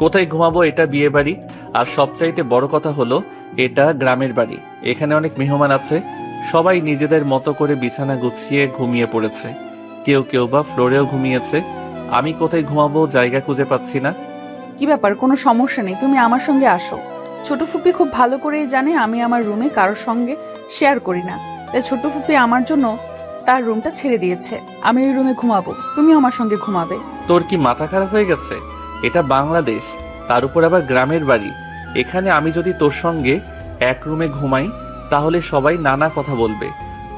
কোথায় ঘুমাবো? এটা বিয়ে বাড়ি, আর সবচাইতে বড় কথা হলো এটা গ্রামের বাড়ি। এখানে অনেক মেহমান আছে, সবাই নিজেদের মতো করে বিছানা গুছিয়ে ঘুমিয়ে পড়েছে, কেউ কেউ বা ফ্লোরেও ঘুমিয়েছে। আমি কোথায় ঘুমাবো, জায়গা খুঁজে পাচ্ছি না। কি ব্যাপার, কোনো সমস্যা নেই, তুমি আমার সঙ্গে আসো। ছোট ফুপি খুব ভালো করেই জানে আমি আমার রুমে কারোর সঙ্গে শেয়ার করি না, তাই ছোট ফুপি আমার জন্য তার রুমটা ছেড়ে দিয়েছে। আমি ওই রুমে ঘুমাবো, তুমি আমার সঙ্গে ঘুমাবে। তোর কি মাথা খারাপ হয়ে গেছে? এটা বাংলাদেশ, তার উপর আবার গ্রামের বাড়ি। এখানে আমি যদি তোর সঙ্গে এক রুমে ঘুমাই তাহলে সবাই নানা কথা বলবে।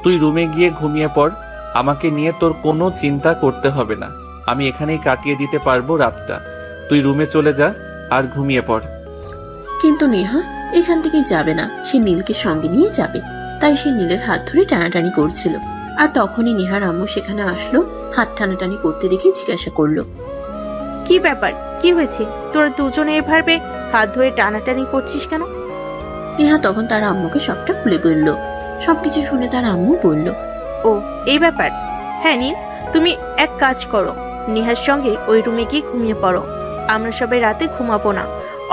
তুই রুমে গিয়ে ঘুমিয়ে পড়, আমাকে নিয়ে তোর কোনো চিন্তা করতে হবে না, আমি এখানেই কাটিয়ে দিতে পারবো রাতটা। তুই রুমে চলে যা আর ঘুমিয়ে পড়। কিন্তু নেহা এখান থেকে যাবে না, সে নীলকে সঙ্গে নিয়ে যাবে। তাই সে নীলের হাত ধরে টানাটানি করছিল। আর তখনই নেহার আম্মু সেখানে আসলো, হাত টানাটানি করতে দেখে জিজ্ঞাসা করলো, কি ব্যাপার, কি হয়েছে? তোরা দুজনে এভাবে হাত ধরে টানাটানি করছিস কেন? নেহা তখন তার আম্মুকে সবটা খুলে বলল। সবকিছু শুনে তার আম্মু বলল, ও এই ব্যাপার। হ্যাঁ নীল, তুমি এক কাজ করো, নেহার সঙ্গে ওই রুমে গিয়ে ঘুমিয়ে পড়ো। আমরা সবাই রাতে ঘুমাবো না,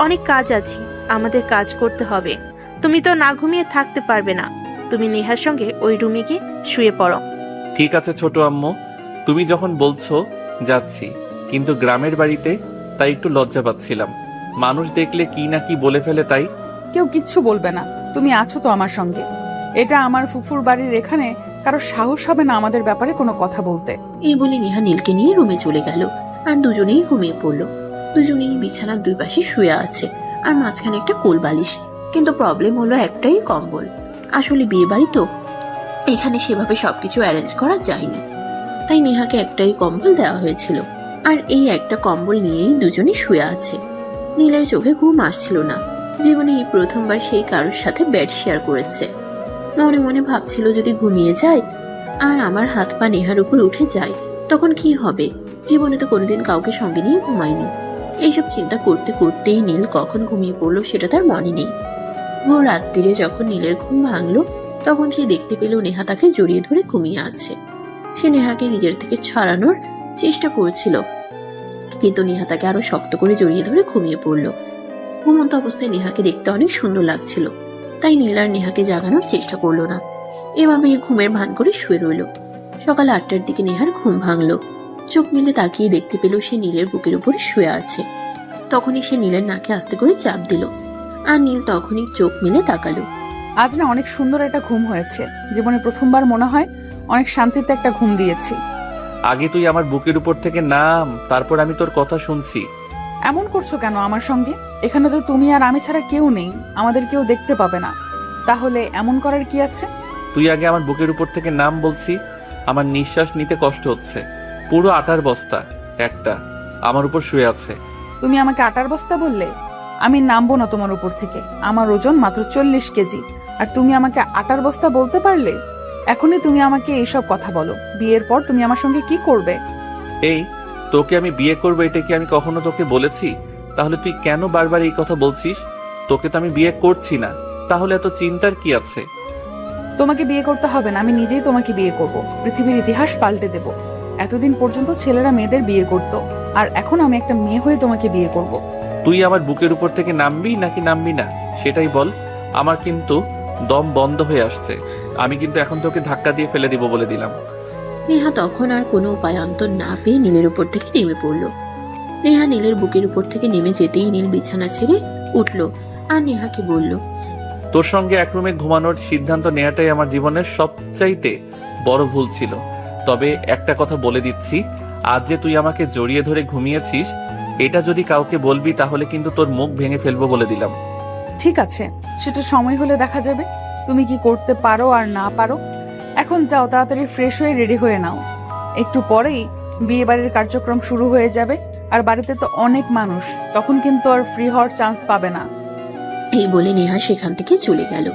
অনেক কাজ আছে, আমাদের কাজ করতে হবে। তুমি তো না ঘুমিয়ে থাকতে পারবে না, তুমি নেহার সঙ্গে ওই রুমে গিয়ে শুয়ে পড়ো। ঠিক আছে ছোট আম্মু, তুমি যখন বলছো যাচ্ছি, কিন্তু গ্রামের বাড়িতে তাই একটু লজ্জা পাচ্ছিলাম, মানুষ দেখলে কি না কি বলে ফেলে, তাই। কেউ কিচ্ছু বলবে না, তুমি আছো তো আমার সঙ্গে। এটা আমার ফুফুর বাড়ির, এখানে কারো সাহস হবে না আমাদের ব্যাপারে কোনো কথা বলতে। এই বলে নেহা নীলকে নিয়ে রুমে চলে গেল আর দুজনেই ঘুমিয়ে পড়লো। দুজনেই বিছানার 2 পাশে শুয়ে আছে আর মাঝখানে একটা কোল বালিশ। কিন্তু প্রবলেম হলো একটাই, কম্বল। আসলে বিয়ে বাড়ি তো, এখানে সেভাবে সবকিছু অ্যারেঞ্জ করা যায়নি, তাই নেহাকে একটাই কম্বল দেওয়া হয়েছিল। আর এই একটা কম্বল নিয়েই দুজনে শুয়ে আছে। নীলের চোখে ঘুম আসছিল না, জীবনে এই প্রথমবার সেই কারোর সাথে বেড শেয়ার করেছে। মনে মনে ভাবছিল যদি ঘুমিয়ে যায় আর আমার হাত পা নেহার উপর উঠে যায় তখন কি হবে। জীবনে তো কোনোদিন কাউকে সঙ্গে নিয়ে ঘুমায়নি, এইসব চিন্তা করতে করতেই নীল কখন ঘুমিয়ে পড়লো সেটা তার মনে নেই। ভোর রাত্রিরে যখন নীলের ঘুম ভাঙলো তখন সে দেখতে পেল নেহা তাকে জড়িয়ে ধরে ঘুমিয়ে আছে। সে নেহাকে নিজের থেকে ছাড়ানোর চেষ্টা করছিল, কিন্তু নেহা তাকে আরো শক্ত করে জড়িয়ে ধরে ঘুমিয়ে পড়লো। ঘুমন্ত অবস্থায় নেহাকে দেখতে অনেক সুন্দর লাগছিল, তাই নীল আর নেহাকে জাগানোর চেষ্টা করলো না। এভাবে ঘুমের ভান করে শুয়ে রইল। সকাল 8টার দিকে নেহার ঘুম ভাঙলো। চোখ মেলে তাকিয়ে দেখতে পেল সে নীলের বুকের উপরে শুয়ে আছে। তখনই সে নীলের নাকে আস্তে করে চাপ দিল, আর নীল তখনই চোখ মেলে তাকালো। আজ না অনেক সুন্দর একটা ঘুম হয়েছে, জীবনে প্রথমবার মনে হয় অনেক শান্তিতে একটা ঘুম দিয়েছি। আগে তুই আমার বুকের উপর থেকে নাম, তারপর আমি তোর কথা শুনছি। এমন করছো কেন আমার সঙ্গে? এখানে তো তুমি আর আমি ছাড়া কেউ নেই, আমাদের কেউ দেখতে পাবে না, তাহলে এমন করার কি আছে? তুই আগে আমার বুকের উপর থেকে নাম বলছি। আমার নিঃশ্বাস নিতে কষ্ট হচ্ছে। পুরো আটার বস্তা একটা আমার উপর শুয়ে আছে। তুমি আমাকে আটার বস্তা বললে? আমি নামবো না তোমার উপর থেকে, আমার ওজন মাত্র 40 কেজি, আর তুমি আমাকে আটার বস্তা বলতে পারলে? এখনই তুমি আমাকে এইসব কথা বলো, বিয়ের পর তুমি আমার সঙ্গে কি করবে? এই, তোকে আমি বিয়ে করবো এটা কি আমি কখনো তোকে বলেছি? তাহলে তুই কেন বারবার এই কথা বলছিস? তোকে তো আমি বিয়ে করছি না, তাহলে এত চিন্তার কি আছে? তোমাকে বিয়ে করতে হবে না, আমি নিজেই তোমাকে বিয়ে করব, পৃথিবীর ইতিহাস পাল্টে দেব। এতদিন পর্যন্ত ছেলেরা মেয়েদের বিয়ে করত, আর এখন আমি একটা মেয়ে হয়ে তোমাকে বিয়ে করব। তুই আমার বুকের উপর থেকে নামবি নাকি নামবি না সেটাই বল। আমার কিন্তু দম বন্ধ হয়ে আসছে। আমি কিন্তু এখন তোকে ধাক্কা দিয়ে ফেলে দিব বলে দিলাম। নেহা তখন আর কোনো উপায়ান্তর না পেয়ে নীলের উপর থেকে নেমে পড়ল। নেহা নীলের বুকের উপর থেকে নেমে যেতেই নীল বিছানা ছেড়ে উঠল আর নেহাকে বলল, তোর সঙ্গে এক রুমে ঘুমানোর সিদ্ধান্ত নেওয়াটাই আমার জীবনের সবচাইতে বড় ভুল ছিল। তবে একটা কথা বলে দিচ্ছি, আজ যে তুই আমাকে জড়িয়ে ধরে ঘুমিয়েছিস, এটা যদি কাউকে বলবি তাহলে কিন্তু তোর মুখ ভেঙে ফেলবো বলে দিলাম। ঠিক আছে, সেটা সময় হলে দেখা যাবে তুমি কি করতে পারো আর না পারো। এখন যাও, তাড়াতাড়ি ফ্রেশ হয়ে রেডি হয়ে নাও, একটু পরেই বিয়ে বাড়ির কার্যক্রম শুরু হয়ে যাবে, আর বাড়িতে তো অনেক মানুষ, তখন কিন্তু আর ফ্রি হওয়ার চান্স পাবে না। এই বলে নেহা সেখান থেকে চলে গেল।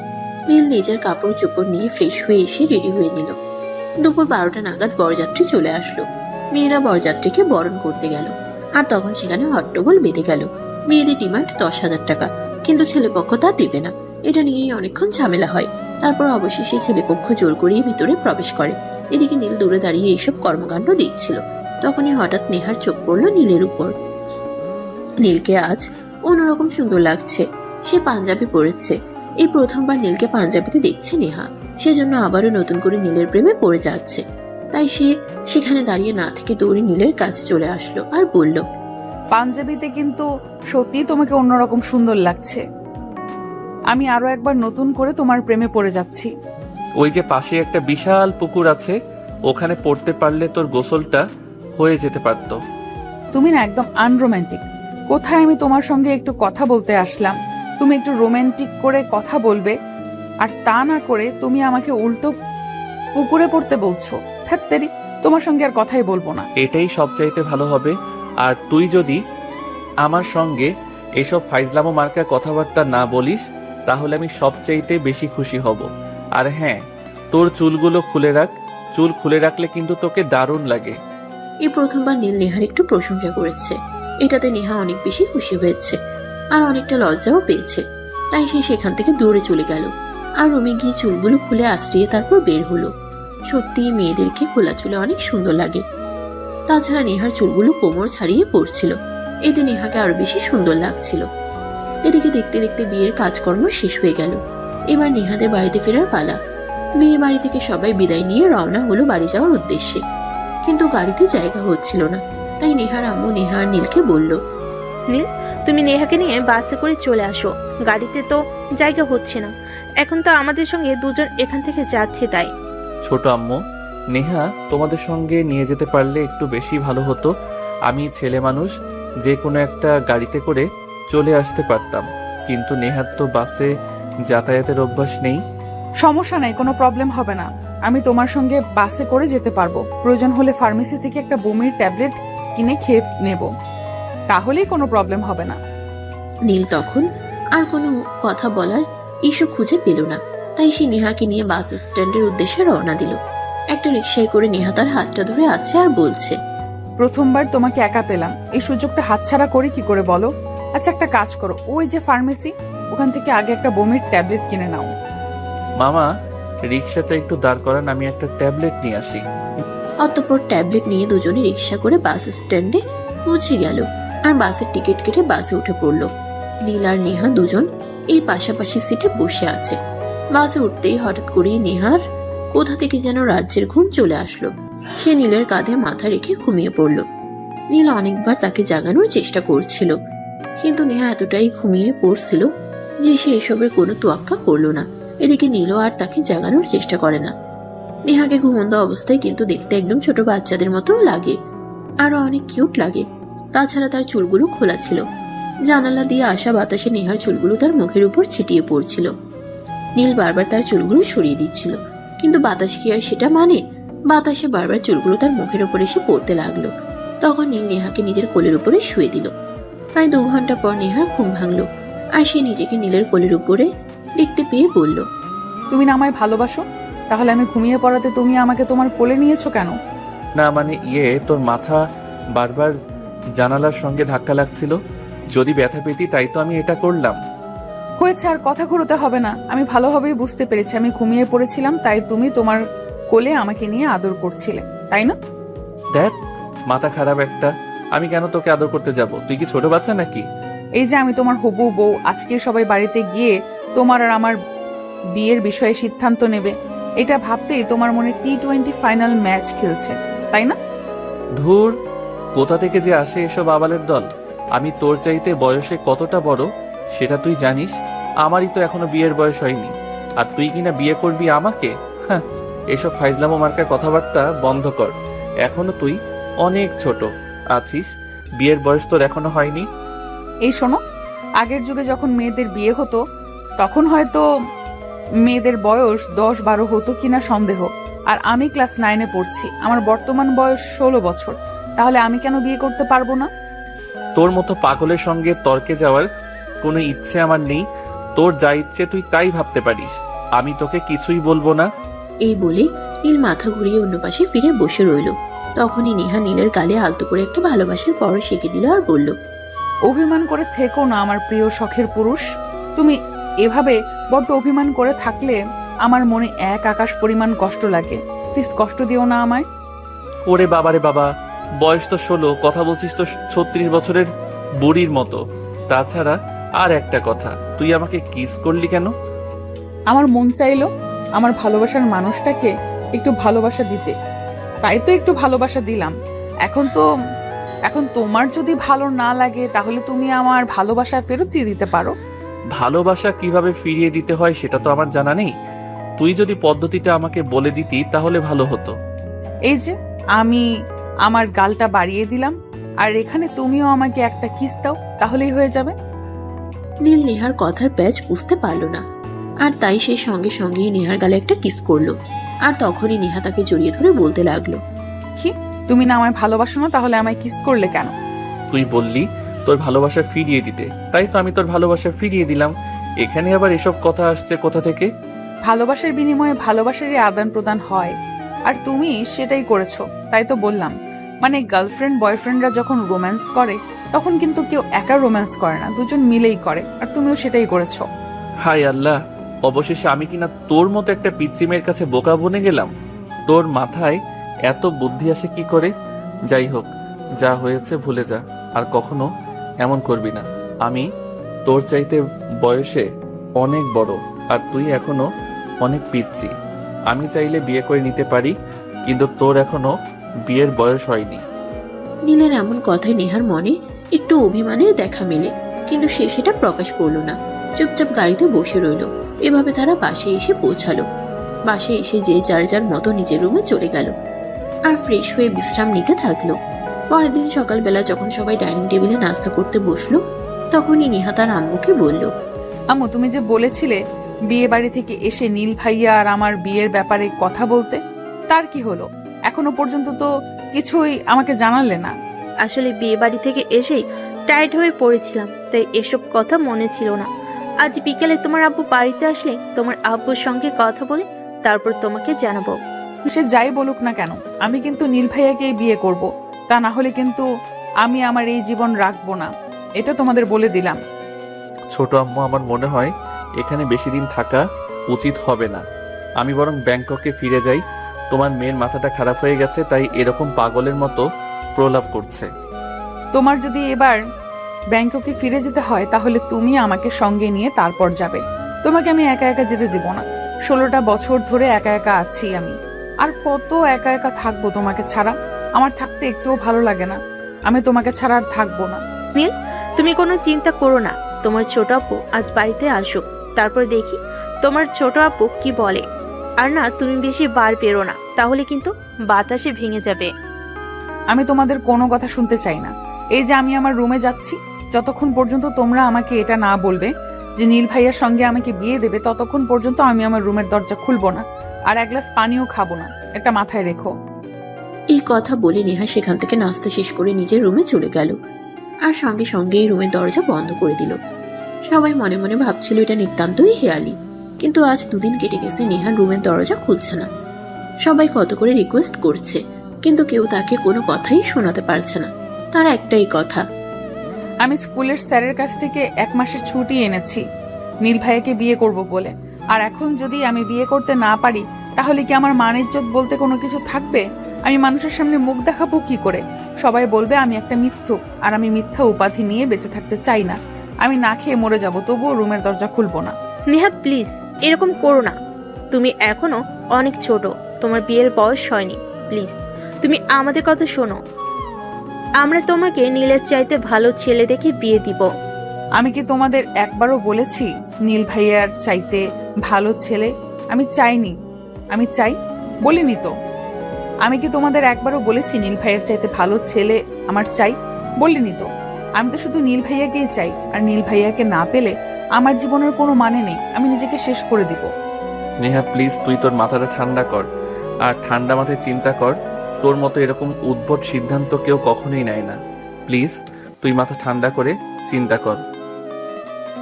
নীল নিজের কাপড় চোপড় নিয়ে ফ্রেশ হয়ে এসে রেডি হয়ে নিল। দুপুর 12টা নাগাদ বরযাত্রী চলে আসলো। মেয়েরা বরযাত্রীকে বরণ করতে গেল, আর তখন সেখানে হট্টগোল বেঁধে গেল। মেয়েদের ডিমান্ড 10,000 টাকা, কিন্তু ছেলেপক্ষ তা দেবে না। এটা নিয়েই অনেকক্ষণ ঝামেলা হয়। তারপর অবশেষে ছেলেপক্ষ জোর করিয়ে ভিতরে প্রবেশ করে। এদিকে নীল দূরে দাঁড়িয়ে এইসব কর্মকাণ্ড দেখছিল। তখনই হঠাৎ নেহার চোখ পড়লো নীলের উপর। নীলকে আজ অন্যরকম সুন্দর লাগছে। সে পাঞ্জাবি পরেছে। এই প্রথমবার নীলকে পাঞ্জাবিতে দেখছে নেহা, সেজন্য আবারও নতুন করে নীলের প্রেমে পড়ে যাচ্ছে। তাই সে সেখানে দাঁড়িয়ে না থেকে দৌড়ে নীলের কাছে চলে আসলো আর বলল, পাঞ্জাবিতে কিন্তু সত্যি তোমাকে অন্যরকম সুন্দর লাগছে। আমি আরো একবার নতুন করে তোমার প্রেমে পড়ে যাচ্ছি। ওই যে পাশে একটা বিশাল পুকুর আছে, ওখানে পড়তে পারলে তোর গোসলটা হয়ে যেতে পারতো। তুমি না একদম আনরোম্যান্টিক। কোথায় আমি তোমার সঙ্গে একটু কথা বলতে আসলাম, তুমি একটু রোমান্টিক করে কথা বলবে, আর তা না করে তুমি আমাকে উল্টো পুকুরে পড়তে বলছো। থাত্তেরি, তোমার সঙ্গে আর কথাই বলবো না। এটাই সবচাইতে ভালো হবে। আর তুই যদি আমার সঙ্গে এসব ফাইজলামো মার্কা কথাবার্তা না বলিস, তাহলে আমি সবচাইতে বেশি খুশি হব। আর হ্যাঁ, তোর চুলগুলো খুলে রাখ। চুল খুলে রাখলে কিন্তু তোকে দারুণ লাগে। এই প্রথমবার নীল নেহার একটু প্রশংসা করেছে। এটাতে নেহা অনেক বেশি খুশি হয়েছে, আর অনেকটা লজ্জাও পেয়েছে। তাই সে সেখান থেকে দৌড়ে চলে গেল, আর রুমে গিয়ে চুলগুলো খুলে আশ্রিয়ে তারপর বের হলো। সত্যি মেয়েদেরকে খোলা চুলে অনেক সুন্দর লাগে। তাছাড়া নেহার চুলগুলো কোমর ছাড়িয়ে পড়ছিল, এতে নেহাকে আরো বেশি সুন্দর লাগছিল। এদিকে দেখতে দেখতে বিয়ের কাজকর্ম শেষ হয়ে গেল। এবার নেহাদের বাড়িতে ফেরার পালা। বিয়ে বাড়ি থেকে সবাই বিদায় নিয়ে রওনা হলো বাড়ি যাওয়ার উদ্দেশ্যে, কিন্তু গাড়িতে জায়গা হচ্ছিল না। তাই নেহার আম্মু নেহা আর নীলকে বলল, নীল, তুমি নেহাকে নিয়ে বাসে করে চলে আসো, গাড়িতে তো জায়গা হচ্ছে না। এখন তো আমাদের সঙ্গে দুজন এখান থেকে যাচ্ছে। তাই ছোট আম্মু, নেহা তোমাদের সঙ্গে নিয়ে যেতে পারলে একটু বেশি ভালো হতো। আমি ছেলে মানুষ, যে কোনো একটা গাড়িতে করে চলে আসতে পারতাম, কিন্তু নেহার তো বাসে যাতায়াতের অভ্যাস নেই। সমস্যা নাই, কোনো প্রবলেম হবে না। আমি তোমার সঙ্গে বাসে করে যেতে পারবো। প্রয়োজন হলে ফার্মেসি থেকে একটা বমির ট্যাবলেট কিনে খেয়ে নেব, তাহলেই কোনো প্রবলেম হবে না। নীল তখন আর কোনো কথা বলার ইস্যু খুঁজে পেল না। তাই সে নেহাকে নিয়ে বাস স্ট্যান্ডের উদ্দেশ্যে রওনা দিল। একটা রিকশায় করে নেহা তার হাতটা ধরে আছে আর বলছে, প্রথমবার তোমাকে একা পেলাম, এই সুযোগটা হাতছাড়া করি কি করে বলো? আচ্ছা একটা কাজ করো, ওই যে ফার্মেসি, ওখান থেকে আগে একটা বমির ট্যাবলেট কিনে নাও। মামা, রিক্সাটা একটু দাঁড় করান, আমি একটা ট্যাবলেট নিয়ে আসি। অতঃপর ট্যাবলেট নিয়ে দুজনে রিক্সা করে বাস স্ট্যান্ডে পৌঁছে গেল আর বাসের টিকিট কেটে বাসে উঠে পড়ল। নীল আর নেহা দুজন এই পাশাপাশি সিটে বসে আছে। বাসে উঠতেই হঠাৎ করেই নেহার কোথা থেকে যেন রাজ্যের ঘুম চলে আসলো। সে নীলের কাঁধে মাথা রেখে ঘুমিয়ে পড়ল। নীল অনেকবার তাকে জাগানোর চেষ্টা করছিল, কিন্তু নেহা এতটাই ঘুমিয়ে পড়ছিল যে সে এসবের কোনো তোয়াক্কা করলো না। এদিকে নীলও আর তাকে জাগানোর চেষ্টা করে না। নেহাকে ঘুমন্ত অবস্থায় কিন্তু দেখতে একদম ছোট বাচ্চাদের মতো লাগে, আরো অনেক কিউট লাগে। তাছাড়া তার চুলগুলো খোলা ছিল, জানালা দিয়ে আসা বাতাসে নেহার চুলগুলো তার মুখের উপর ছিটিয়ে পড়ছিল। নীল বারবার তার চুলগুলো সরিয়ে দিচ্ছিল, কিন্তু বাতাস কি আর সেটা মানে? বাতাসে বারবার চুলগুলো তার মুখের উপর এসে পড়তে লাগলো। তখন নীল নেহাকে নিজের কোলের উপরে শুয়ে দিল। প্রায় 2 ঘন্টা পর নেহার ঘুম ভাঙলো আর সে নিজেকে নীলের কোলের উপরে দেখতে পেয়ে বলল, তুমি না আমায় ভালোবাসো? তাহলে আমি ঘুমিয়ে পড়াতে তুমি আমাকে তোমার কোলে নিয়েছো কেন? না মানে তোর মাথা বারবার জানালার সঙ্গে ধাক্কা লাগছিল, যদি ব্যথা পেতি তাই তো আমি এটা করলাম। হয়েছে, আর কথা ঘুরোতে হবে না। আমি ভালোভাবেই বুঝতে পেরেছি আমি ঘুমিয়ে পড়েছিলাম, তাই তুমি তোমার কোলে আমাকে নিয়ে আদর করছিলে, তাই না? দেখ, মাথা খারাপ একটা, আমি কেন তোকে আদর করতে যাব? তুই কি ছোট বাচ্চা নাকি? এই যে আমি তোমার হবু বউ, আজকে সবাই বাড়িতে গিয়ে তোমার আর আমার বিয়ের বিষয়ে সিদ্ধান্ত নেবে, এটা ভাবতেই তোমার মনে T20 ফাইনাল ম্যাচ খেলছে, তাই না? ধুর, কোথা থেকে যে আসে এসব আবালের দল। আমি তোর চাইতে বয়সে কতটা বড় সেটা তুই জানিস। আমারই তো এখনো বিয়ের বয়স হয়নি, আর তুই কিনা বিয়ে করবি আমাকে? হ্যাঁ, এসব ফাইজলামো মার্কা কথাবার্তা বন্ধ কর। এখনো তুই অনেক ছোট আছিস, বিয়ের বয়স তোর এখনো হয়নি। এই শোনো, আগের যুগে যখন মেয়েদের বিয়ে হতো তখন হয়তো মেয়েদের বয়স 10-12 হতো কিনা সন্দেহ। আর আমি ক্লাস 9-এ পড়ছি, আমার বর্তমান বয়স 16 বছর। তাহলে আমি কেন বিয়ে করতে পারবো না? তোর মতো পাগলের সঙ্গে তর্কে যাওয়ার কোনো ইচ্ছে আমার নেই। তোর যা ইচ্ছে তুই তাই ভাবতে পারিস, আমি তোকে কিছুই বলবো না। এই বলে নীল মাথা ঘুরিয়ে অন্য পাশে ফিরে বসে রইল। তখনই নেহা নীলের গালে আলতো করে একটা ভালোবাসার পরশ এঁকে দিল আর বলল, অভিমান করে থেকো না আমার প্রিয় শখের পুরুষ। তুমি এভাবে বড্ড অভিমান করে থাকলে আমার মনে এক আকাশ পরিমাণ কষ্ট লাগে। প্লিজ কষ্ট দিও না আমায়। ওরে বাবারে বাবা, বয়স তো 16, কথা বলছিস তো 36 বছরের বুড়ির মতো। তাছাড়া আর একটা কথা, তুই আমাকে কিস করলি কেন? আমার মন চাইলো আমার ভালোবাসার মানুষটাকে একটু ভালোবাসা দিতে, তাই তো একটু ভালোবাসা দিলাম। এখন তোমার যদি ভালো না লাগে তাহলে তুমি আমার ভালোবাসা ফেরত দিয়ে দিতে পারো। ভালোবাসা কিভাবে ফিরিয়ে দিতে হয় সেটা তো আমার জানা নেই। তুই যদি পদ্ধতিটা আমাকে বলে দিতি তাহলে ভালো হতো। এই যে আমি আমার গালটা বাড়িয়ে দিলাম, আর এখানে তুমিও আমাকে একটা কিস দাও, তাহলেই হয়ে যাবে। নীল নেহার কথার প্যাচ বুঝতে পারল না, আর তাই সে সঙ্গে সঙ্গে নেহার গালে একটা কিস করলো। আর তখনই নেহা তাকে জড়িয়ে ধরে বলতে লাগলো, কি, তুমি না আমায় ভালোবাসো না, তাহলে আমায় কিস করলে কেন? তুই বললি তোর ভালোবাসা ফিরিয়ে দিতে, তাই তো আমি তোর ভালোবাসা ফিরিয়ে দিলাম। এখানে আবার এসব কথা আসছে কোথা থেকে? ভালোবাসার বিনিময়ে ভালোবাসারই আদান প্রদান হয়, আর তুমি সেটাই করেছো, তাই তো বললাম। মানে গার্লফ্রেন্ড বয়ফ্রেন্ডরা যখন রোম্যান্স করে তখন কিন্তু কেউ একা রোম্যান্স করে না, দুজন মিলেই করে, আর তুমিও সেটাই করেছো। হায় আল্লাহ, অবশেষে আমি কিনা তোর মতো একটা পিচ্চি মেয়ের কাছে বোকা বনে গেলাম। তোর মাথায় এত বুদ্ধি আসে কি করে? যাই হোক, যা হয়েছে ভুলে যা, আর কখনো এমন করবি না। আমি তোর চাইতে বয়সে অনেক বড়, আর তুই এখনো অনেক পিচ্চি। আমি চাইলে বিয়ে করে নিতে পারি, কিন্তু তোর এখনো বিয়ের বয়স হয়নি। নীলের এমন কথায় নেহার মনে একটু অভিমানের দেখা মেলে, কিন্তু সে সেটা প্রকাশ করলো না। চুপচাপ গাড়িতে বসে রইল। এভাবে তারা বাসে এসে পৌঁছালো। বাসে এসে যে যার যার মতো নিজের রুমে চলে গেল আর ফ্রেশ হয়ে বিশ্রাম নিতে থাকলো। পরের দিন সকালবেলা যখন সবাই ডাইনিং টেবিলে নাস্তা করতে বসলো, তখনই নেহা তার আম্মুকে বলল, আম্মু, তুমি যে বলেছিলে বিয়ে বাড়ি থেকে এসে নীল ভাইয়া আর আমার বিয়ের ব্যাপারে কথা বলতে, তার কি হলো? এখনো পর্যন্ত তো কিছুই আমাকে জানালে না। আসলে বিয়ে বাড়ি থেকে এসেই টায়ার্ড হয়ে পড়েছিলাম, তাই এসব কথা মনে ছিল না। আজ বিকেলে তোমার আব্বু বাড়িতে আসলে তোমার আব্বুর সঙ্গে কথা বলে তারপর তোমাকে জানাবো। সে যাই বলুক না কেন, আমি কিন্তু নীল ভাইয়াকেই বিয়ে করব। তা না হলে কিন্তু আমি আমার এই জীবন রাখবো না, এটা তোমাদের বলে দিলাম। ছোট আম্মু, আমার মনে হয় এখানে বেশি দিন থাকা উচিত হবে না। আমি বরং ব্যাংককে ফিরে যাই। তোমার মেয়ের মাথাটা খারাপ হয়ে গেছে, তাই এরকম পাগলের মতো প্রলাপ করছে। তোমার যদি এবার ব্যাংককে ফিরে যেতে হয় তাহলে তুমি আমাকে সঙ্গে নিয়ে তারপর যাবে। তোমাকে আমি একা একা যেতে দেব না। 16টা বছর ধরে একা একা আছি আমি, আর কত একা একা থাকবো তোমাকে ছাড়া? আমার থাকতে একটুও ভালো লাগে না। আমি তোমাকে ছাড়া আর থাকবো না। নীল, তুমি কোনো চিন্তা করো না। তোমার ছোট আপু আজ বাড়িতে আসুক, তারপর দেখি তোমার ছোট আপু কি বলে। আর না, তুমি বেশি বার পেরো না, তাহলে কিন্তু বাতাসে ভেঙে যাবে। আমি তোমাদের কোনো কথা শুনতে চাই না। এই যে আমি আমার রুমে যাচ্ছি, যতক্ষণ পর্যন্ত তোমরা আমাকে এটা না বলবে যে নীল ভাইয়ার সঙ্গে আমাকে বিয়ে দেবে, ততক্ষণ পর্যন্ত আমি আমার রুমের দরজা খুলবো না, আর এক গ্লাস পানিও খাবো না। এটা মাথায় রেখো। এই কথা বলে নেহা সেখান থেকে নাস্তা শেষ করে নিজের রুমে চলে গেল, আর সঙ্গে সঙ্গেই রুমের দরজা বন্ধ করে দিল। সবাই মনে মনে ভাবছিল এটা নিতান্তই হেয়ালি, কিন্তু আজ 2 দিন কেটে গেছে নেহার রুমের দরজা খুলছে না। সবাই কত করে রিকোয়েস্ট করছে, কিন্তু কেউ তাকে কোনো কথাই শোনাতে পারছে না। তার একটাই কথা, আমি স্কুলের স্যারের কাছ থেকে 1 মাসের ছুটি এনেছি নীল ভাইয়াকে বিয়ে করব বলে। আর এখন যদি আমি বিয়ে করতে না পারি, তাহলে কি আমার মান ইজ্জত বলতে কোনো কিছু থাকবে? আমি মানুষের সামনে মুখ দেখাবো কি করে? সবাই বলবে আমি একটা মিথ্যুক, আর আমি মিথ্যা উপাধি নিয়ে বেঁচে থাকতে চাই না। আমি না খেয়ে মরে যাব, তবুও রুমের দরজা খুলবো না। নেহা প্লিজ, এরকম করো না। তুমি এখনো অনেক ছোট, তোমার বিয়ের বয়স হয়নি। প্লিজ তুমি আমাদের কথা শোনো। আমরা তোমাকে নীলের চাইতে ভালো ছেলে দেখে বিয়ে দিব। আমি কি তোমাদের একবারও বলেছি নীল ভাইয়ার চাইতে ভালো ছেলে আমি চাইনি? আমি চাই বলিনি তো? আমি কি তোমাদের একবারও বলেছি নীল ভাইয়ার চাইতে ভালো ছেলে আমার চাই? বলিনি তো? আমি তো শুধু নীল ভাইয়াকেই চাই, আর নীল ভাইয়াকে না পেলে আমার জীবনের কোনো মানে নেই। আমি নিজেকে শেষ করে দিব। নেহা প্লিজ, তুই তোর মাথাটা ঠান্ডা কর, আর ঠান্ডা মাথায় চিন্তা কর। তোর মতো এরকম উদ্ভট সিদ্ধান্ত কেউ কখনোই নেয় না। প্লিজ তুই মাথা ঠান্ডা করে চিন্তা কর।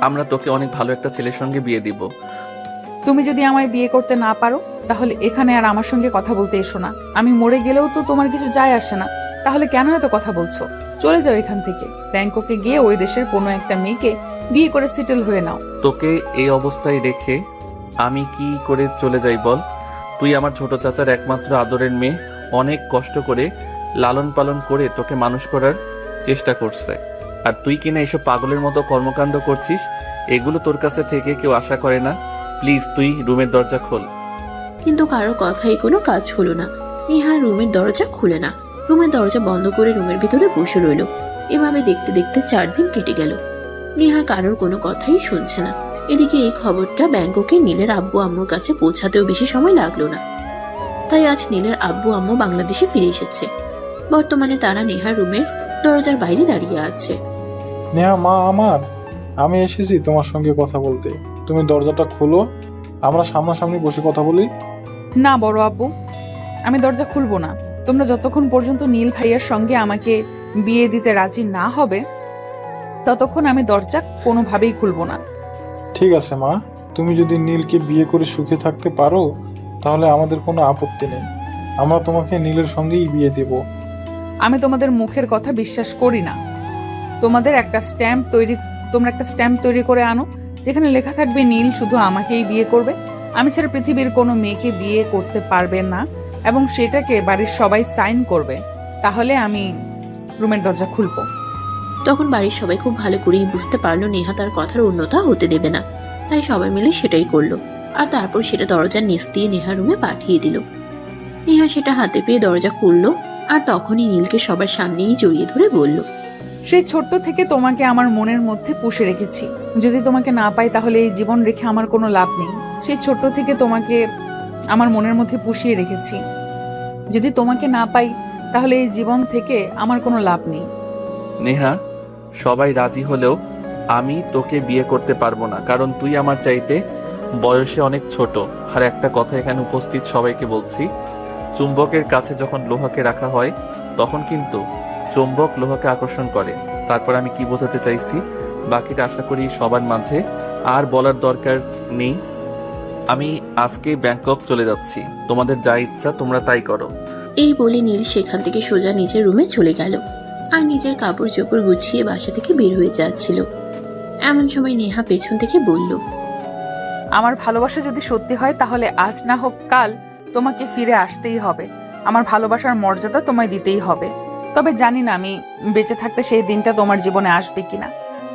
আমরা তোকে অনেক ভালো একটা ছেলের সঙ্গে বিয়ে দিব। তুমি যদি আমায় বিয়ে করতে না পারো, তাহলে এখানে আর আমার সঙ্গে কথা বলতে এসো না। আমি মরে গেলেও তো তোমার কিছু যায় আসে না, তাহলে কেন এত কথা বলছো? চলে যাও এখান থেকে। ব্যাংককে গিয়ে ওই দেশের কোনো একটা মেয়েকে বিয়ে করে সেটেল হয়ে নাও। তোকে এই অবস্থায় রেখে আমি কি করে চলে যাই বল? তুই আমার ছোট চাচার একমাত্র আদরের মেয়ে, অনেক কষ্ট করে লালন পালন করে তোকে মানুষ করার চেষ্টা করছে, আর তুই কিনা এসব পাগলের মতো কর্মকাণ্ড করছিস। এগুলো তোর কাছে থেকে কেউ আশা করে না। প্লিজ তুই রুমের দরজা খোল। কিন্তু কারো কথাই কোনো কাজ হলো না। নেহা রুমের দরজা খুলে না, রুমের দরজা বন্ধ করে রুমের ভিতরে বসে রইল। এভাবে দেখতে দেখতে 4 দিন কেটে গেল। নেহা কারোর কোনো কথাই শুনছে না। এদিকে এই খবরটা ব্যাংককে নীলের আব্বু আম্মুর কাছে পৌঁছাতেও বেশি সময় লাগলো না। তাই আজ নীলের আব্বু আম্মু বাংলাদেশে ফিরে এসেছে। বর্তমানে তারা নেহার রুমের দরজার বাইরে দাঁড়িয়ে আছে। নেহা মা আমার, আমি এসেছি তোমার সঙ্গে কথা বলতে। তুমি দরজাটা খোলো, আমরা সামনাসামনি বসে কথা বলি। না বড় আব্বু, আমি দরজা খুলবো না। তোমরা যতক্ষণ পর্যন্ত নীল ভাইয়ার সঙ্গে আমাকে বিয়ে দিতে রাজি না হবে, ততক্ষণ আমি দরজা কোনোভাবেই খুলবো না। ঠিক আছে মা, তুমি যদি নীলকে বিয়ে করে সুখে থাকতে পারো তাহলে আমাদের কোনো আপত্তি নেই। আমরা তোমাকে নীলের সঙ্গেই বিয়ে দেব। আমি তোমাদের মুখের কথা বিশ্বাস করি না। তোমরা একটা স্ট্যাম্প তৈরি করে আনো, যেখানে লেখা থাকবে নীল শুধু আমাকেই বিয়ে করবে, আমি ছাড়া পৃথিবীর কোনো মেয়েকে বিয়ে করতে পারবে না, এবং সেটাকে বাড়ির সবাই সাইন করবে। তাহলে আমি রুমের দরজা খুলবো। তখন বাড়ির সবাই খুব ভালো করেই বুঝতে পারলো নেহা তার কথার অন্যথা হতে দেবে না। তাই সবাই মিলে সেটাই করলো, আর তারপর সেটা দরজার নিচ দিয়ে নেহা রুমে পাঠিয়ে দিল। নেহা সেটা হাতে পেয়ে দরজা খুললো, আর তখনই নীলকে সবার সামনেই জড়িয়ে ধরে বলল, সেই ছোট্ট থেকে তোমাকে আমার মনের মধ্যে পুষে রেখেছি। যদি তোমাকে না পাই তাহলে এই জীবন রেখে আমার কোনো লাভ নেই। সেই ছোট্ট থেকে তোমাকে আমার মনের মধ্যে পুষিয়ে রেখেছি। যদি তোমাকে না পাই তাহলে এই জীবন থেকে আমার কোনো লাভ নেই। নেহা, সবাই রাজি হলেও আমি তোকে বিয়ে করতে পারবো না, কারণ তুই আমার চাইতে বয়সে অনেক ছোট। আর একটা কথা এখানে উপস্থিত সবাইকে বলছি, চুম্বকের কাছে যখন লোহাকে রাখা হয় তখন কিন্তু চুম্বক লোহাকে আকর্ষণ করে। তারপর আমি কি বোঝাতে চাইছি বাকিটা আশা করি সবার মাঝে আর বলার দরকার নেই। আমি আজকে ব্যাংকক চলে যাচ্ছি, তোমাদের যা ইচ্ছা তোমরা তাই করো। এই বলে নীল সেখান থেকে সোজা নিজের রুমে চলে গেল আর নিজের কাপড় চোপড় গুছিয়ে বাসা থেকে বের হয়ে যাচ্ছিল। এমন সময় নেহা পেছন থেকে বলল, আমার ভালোবাসা যদি সত্যি হয় তাহলে আজ না হোক কাল তোমাকে ফিরে আসতেই হবে। আমার ভালোবাসার মর্যাদা তোমায় দিতেই হবে। তবে জানি না আমি বেঁচে থাকতে সেই দিনটা তোমার জীবনে আসবে কিনা।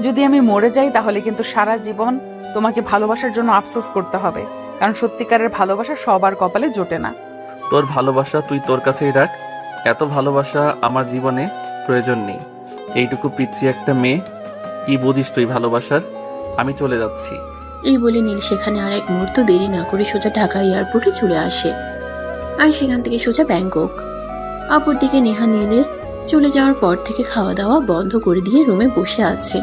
যদি আমি মরে যাই তাহলে কিন্তু সারা জীবন তোমাকে ভালোবাসার জন্য আফসোস করতে হবে, কারণ সত্যিকারের ভালোবাসা সবার কপালে জোটে না। তোর ভালোবাসা তুই তোর কাছেই রাখ। এত ভালোবাসা আমার জীবনে প্রয়োজন নেই। এইটুকু পিচ্ছি একটা মেয়ে, কি বুঝিস তুই ভালোবাসার? আমি চলে যাচ্ছি। এই বলে নীল সেখানে আর এক মুহূর্ত দেরি না করে সোজা ঢাকা এয়ারপোর্টে চলে আসে আর সেখান থেকে সোজা ব্যাংকক। অপরদিকে নেহা নীলের চলে যাওয়ার পর থেকে খাওয়া দাওয়া বন্ধ করে দিয়ে রুমে বসে আছে।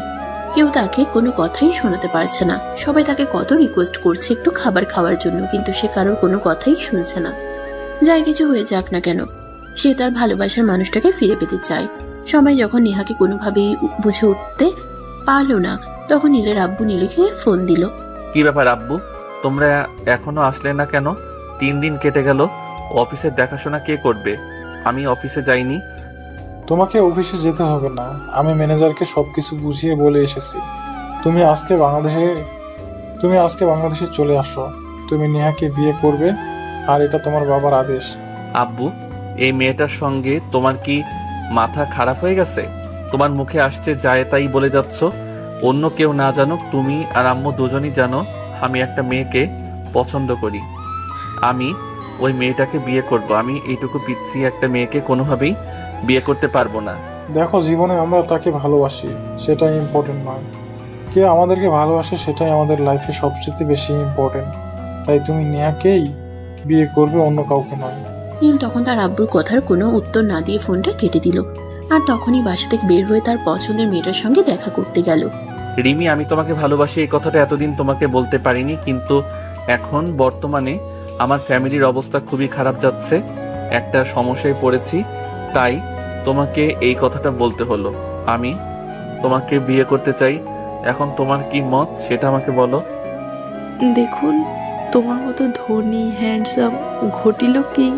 কেউ তাকে কোনো কথাই শোনাতে পারছে না। সবাই তাকে কত রিকোয়েস্ট করছে একটু খাবার খাওয়ার জন্য, কিন্তু সে কারোর কোনো কথাই শুনছে না। যাই কিছু হয়ে যাক না কেন, সে তার ভালোবাসার মানুষটাকে ফিরে পেতে চায়। সবাই যখন নেহাকে কোনোভাবেই বুঝে উঠতে পারলো না, তখন নীলের আব্বু নীলকে ফোন দিল। কি ব্যাপার আব্বু, তোমরা এখনো আসলে না কেন? 3 দিন কেটে গেল। অফিসের দেখাশোনা কে করবে? আমি অফিসে যাইনি। তোমাকে অফিসে যেতে হবে না, আমি ম্যানেজারকে সবকিছু বুঝিয়ে বলে এসেছি। তুমি আজকে বাংলাদেশে চলে আসো। তুমি নেহাকে বিয়ে করবে, আর এটা তোমার বাবার আদেশ। আব্বু, এই মেয়েটার সঙ্গে তোমার কি মাথা খারাপ হয়ে গেছে? তোমার মুখে আসছে যায় তাই বলে যাচ্ছ। অন্য কেউ না জানুক, তুমি আর আম্মু দুজনই জানো আমি একটা মেয়েকে পছন্দ করি। আমি ওই মেয়েটাকে বিয়ে করব। আমি এইটুকু পিচ্ছি একটা মেয়েকে কোনোভাবেই বিয়ে করতে পারবো না। দেখো, জীবনে আমরা তাকে ভালোবাসি, সেটাই ইম্পর্টেন্ট নয়। কে আমাদেরকে ভালোবাসে সেটাই আমাদের লাইফে সবচেয়ে বেশি ইম্পর্টেন্ট। তাই তুমি নেহাকেই বিয়ে করবে, অন্য কাউকে নয়। নীল তখন তার আব্বুর কথার কোনো উত্তর না দিয়ে ফোনটা কেটে দিল আর তখনই বাসা থেকে বের হয়ে তার পছন্দের মেয়েটার সঙ্গে দেখা করতে গেল। রিমি, আমি তোমাকে ভালোবাসি এই কথাটা এতদিন তোমাকে বলতে পারিনি, কিন্তু এখন বর্তমানে আমার ফ্যামিলির অবস্থা খুবই খারাপ যাচ্ছে। একটা সমস্যায় পড়েছি, তাই তোমাকে এই কথাটা বলতে হলো। আমি তোমাকে বিয়ে করতে চাই। এখন তোমার কি মত সেটা আমাকে বলো। দেখুন, তোমার মতো ধনী, হ্যান্ডসাম, ঘটিল কিং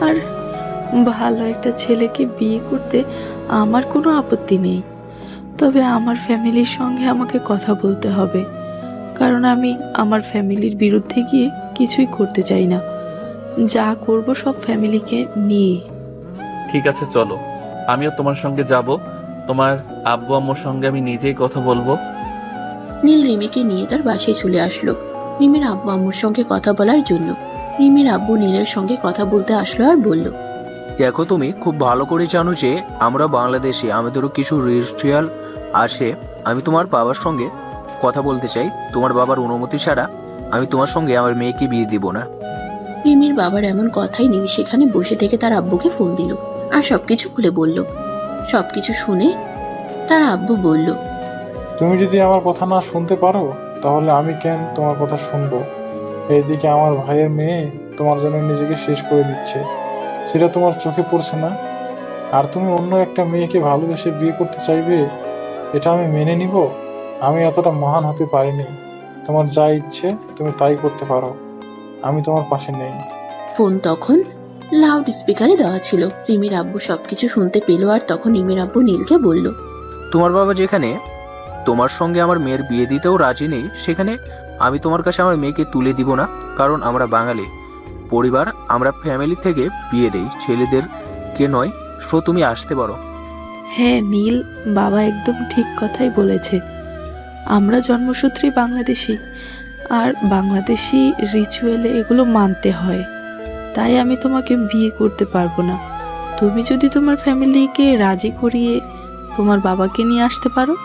আর ভালো একটা ছেলেকে বিয়ে করতে আমার কোনো আপত্তি নেই। তবে আমার ফ্যামিলির সঙ্গে আমাকে কথা বলতে হবে, কারণ আমি আমার ফ্যামিলির বিরুদ্ধে গিয়ে কিছুই করতে চাই না। যা করব সব ফ্যামিলিকে নিয়ে। ঠিক আছে, চলো, আমিও তোমার সঙ্গে যাব। তোমার আব্বু আম্মুর সঙ্গে আমি নিজেই কথা বলবো। নীল রিমিকে নিয়ে তার বাসায় চলে আসলো রিমির আব্বু আম্মুর সঙ্গে কথা বলার জন্য। রিমির আব্বু নীলের সঙ্গে কথা বলতে আসলো আর বলল, দেখো, তুমি খুব ভালো করে জানো যে আমরা বাংলাদেশে আমাদেরও কিছু রিচুয়াল আছে। আমি তোমার বাবার সঙ্গে কথা বলতে চাই। তোমার বাবার অনুমতি ছাড়া আমি তোমার সঙ্গে আমার মেয়েকে বিয়ে দিব না। রিমির বাবার এমন কথাই নীল সেখানে বসে থেকে তার আব্বুকে ফোন দিল আর সবকিছু খুলে বলল। সবকিছু শুনে তার আব্বু বলল, তুমি যদি আমার কথা না শুনতে পারো তাহলে আমি কেন তোমার কথা শুনবো? এইদিকে আমার ভাইয়ের মেয়ে তোমার জন্য নিজেকে শেষ করে দিচ্ছে, সেটা তোমার চোখে পড়ছে না? আর তুমি অন্য একটা মেয়েকে ভালোবেসে বিয়ে করতে চাইবে, এটা আমি মেনে নিব? আমি এতটা মহান হতে পারিনি। তোমার যা ইচ্ছে তুমি তাই করতে পারো, আমি তোমার পাশে নেই। ফোন তখন লাউড স্পিকারে দেওয়া ছিল। রিমির আব্বু সবকিছু শুনতে পেল আর তখন রিমির আব্বু নীলকে বলল, তোমার বাবা যেখানে তোমার সঙ্গে আমার মেয়ের বিয়ে দিতেও রাজি নেই, সেখানে আমি তোমার কাছে আমার মেয়েকে তুলে দিব না। কারণ আমরা বাঙালি পরিবার, আমরা ফ্যামিলি থেকে বিয়ে দেই, ছেলেদেরকে নয়। সো তুমি আসতে পারো। হ্যাঁ নীল, বাবা একদম ঠিক কথাই বলেছে। আমরা জন্মসূত্রে বাংলাদেশি, আর বাংলাদেশি রিচুয়ালে এগুলো মানতে হয়। তাই আমি তোমাকে বিয়ে করতে পারবো না। তুমি যদি তোমার ফ্যামিলিকে রাজি করিয়ে তোমার বাবাকে নিয়ে আসতে পারো,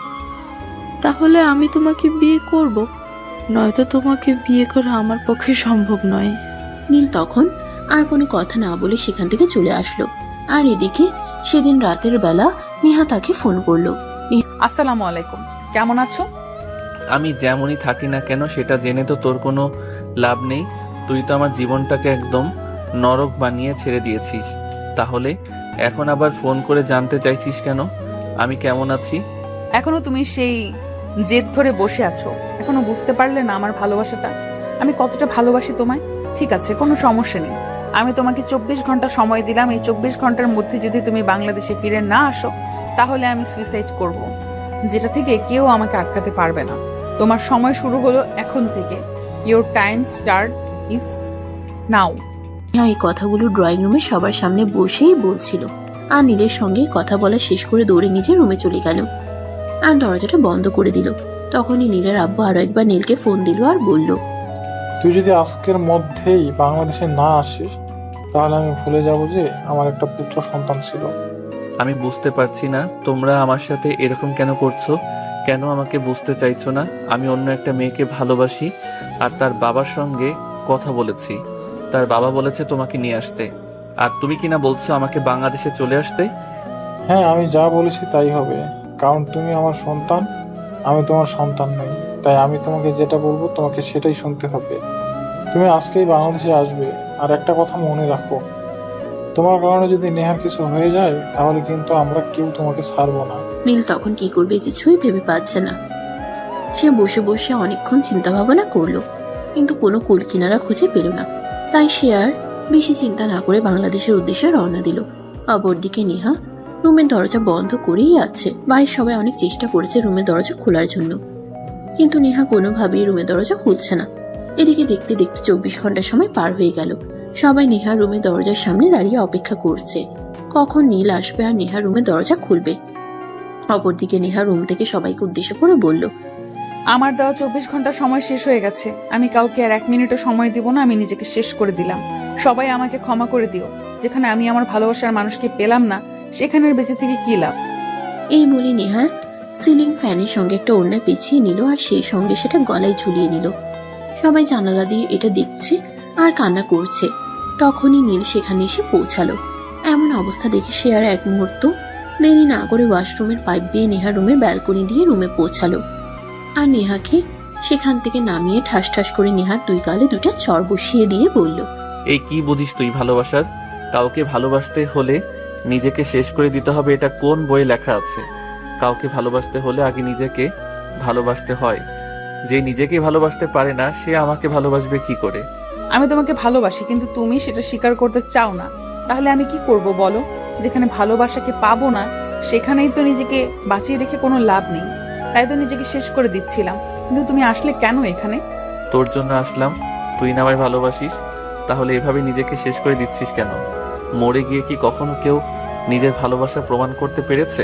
তাহলে আমি তোমাকে বিয়ে করব। নয়তো তোমাকে বিয়ে করা আমার পক্ষে সম্ভব নয়। নীল তখন আর কোনো কথা না বলে সেখান থেকে চলে আসলো। আর এদিকে সেদিন রাতের বেলা নেহা তাকে ফোন করলো। আসসালামু আলাইকুম, কেমন আছো? আমি যেমনই থাকি না কেন সেটা জেনে তো তোর কোনো লাভ নেই। তুই তো আমার জীবনটাকে একদম নরক বানিয়ে ছেড়ে দিয়েছিস। তাহলে এখন আবার ফোন করে জানতে চাইছিস কেন আমি কেমন আছি? এখনো তুমি সেই জেদ ধরে বসে আছো? এখনো বুঝতে পারলে না আমার ভালোবাসাটা? আমি কতটা ভালোবাসি তোমায়? ঠিক আছে, কোনো সমস্যা নেই, আমি তোমাকে 24 ঘন্টা সময় দিলাম। এই 24 ঘন্টার মধ্যে যদি তুমি বাংলাদেশে ফিরে না আসো, তাহলে আমি সুইসাইড করব, যেটা থেকে কেউ আমাকে আটকাতে পারবে না। তোমার সময় শুরু হলো এখন থেকে। Your time start is now. Neha এই কথাগুলো ড্রয়িং রুমে সবার সামনে বসেই বলছিল, আর নীলের সঙ্গে কথা বলা শেষ করে দৌড়ে নিজের রুমে চলে গেল আর দরজাটা বন্ধ করে দিল। তখনই নীলের আব্বু আরো একবার নীলকে ফোন দিল আর বলল, তুই যদি আজকের মধ্যেই বাংলাদেশে না আসিস তাহলে আমি ভুলে যাব যে আমার একটা পুত্র সন্তান ছিল। আমি বুঝতে পারছি না তোমরা আমার সাথে এরকম কেন করছো। কেন আমাকে বুঝতে চাইছো না? আমি অন্য একটা মেয়েকে ভালোবাসি আর তার বাবার সঙ্গে কথা বলেছি। তার বাবা বলেছে তোমাকে নিয়ে আসতে, আর তুমি কিনা বলছো আমাকে বাংলাদেশে চলে আসতে। হ্যাঁ, আমি যা বলেছি তাই হবে, কারণ তুমি আমার সন্তান, আমি তোমার সন্তান নই। তাই আমি তোমাকে যেটা বলবো তোমাকে সেটাই শুনতে হবে। তুমি আজকেই বাংলাদেশে আসবে, আর একটা কথা মনে রাখো, তোমার কারণে যদি নেহার কিছু হয়ে যায় তাহলে কিন্তু আমরা কেউ তোমাকে ছাড়বো না। নীল তখন কি করবে কিছুই ভেবে পাচ্ছে না। সে বসে বসে অনেকক্ষণ চিন্তা ভাবনা করলো, কিন্তু কোনো কুল কিনারা খুঁজে পেল না। তাই সে আর বেশি চিন্তা না করে বাংলাদেশের উদ্দেশ্যে রওনা দিল। অপরদিকে নেহা রুমের দরজা বন্ধ করেই আছে। বাড়ির সবাই অনেক চেষ্টা করেছে রুমের দরজা খোলার জন্য, কিন্তু নেহা কোনোভাবেই রুমের দরজা খুলছে না। এদিকে দেখতে দেখতে 24 ঘন্টা সময় পার হয়ে গেল। সবাই নেহা রুমের দরজার সামনে দাঁড়িয়ে অপেক্ষা করছে কখন নীল আসবে আর নেহা রুমের দরজা খুলবে। অপরদিকে নেহা রুম থেকে সবাইকে উদ্দেশ্য করে বলল, আমার দেওয়া 24 ঘন্টা সময় শেষ হয়ে গেছে। আমি কাউকে আর 1 মিনিটও সময় দিব না। আমি নিজেকে শেষ করে দিলাম। সবাই আমাকে ক্ষমা করে দিও। যেখানে আমি আমার ভালোবাসার মানুষকে পেলাম না, সেখানের বেঁচে থেকে কি লাভ। এই বলে নেহা সিলিং ফ্যানের সঙ্গে একটা ওড়না পেঁচিয়ে নিল আর সেই সঙ্গে সেটা গলায় ঝুলিয়ে নিল। সবাই জানালা দিয়ে এটা দেখছে আর কান্না করছে। তখনই নীল সেখানে এসে পৌঁছালো। এমন অবস্থা দেখে সে আর এক মুহূর্ত দেরি না করে ওয়াশরুমের পাইপ দিয়ে নেহা রুমের ব্যালকনি দিয়ে রুমে পৌঁছালো আর নেহাকে সেখান থেকে নামিয়ে ঠাস ঠাস করে নেহার 2 গালে 2টা চড় বসিয়ে দিয়ে বলল, এই কি বুঝিস তুই ভালোবাসার? কাউকে ভালোবাসতে হলে নিজেকে শেষ করে দিতে হবে, এটা কোন বইয়ে লেখা আছে? কাউকে ভালোবাসতে হলে আগে নিজেকে ভালোবাসতে হয়। যে নিজেকে ভালোবাসতে পারে না সে আমাকে ভালোবাসবে কি করে? আমি তোমাকে ভালোবাসি, কিন্তু তুমি সেটা স্বীকার করতে চাও না। তাহলে আমি কি করব বলো? যেখানে ভালোবাসাকে পাবো না, সেখানেই তো নিজেকে বাঁচিয়ে রেখে কোনো লাভ নেই। তাই তো নিজেকে শেষ করে দিচ্ছিলাম। কিন্তু তুমি আসলে কেন এখানে? তোর জন্য আসলাম। তুই না আমায় ভালোবাসিস, তাহলে এভাবে নিজেকে শেষ করে দিচ্ছিস কেন? মরে গিয়ে কি কখনো কেউ নিজের ভালোবাসা প্রমাণ করতে পেরেছে?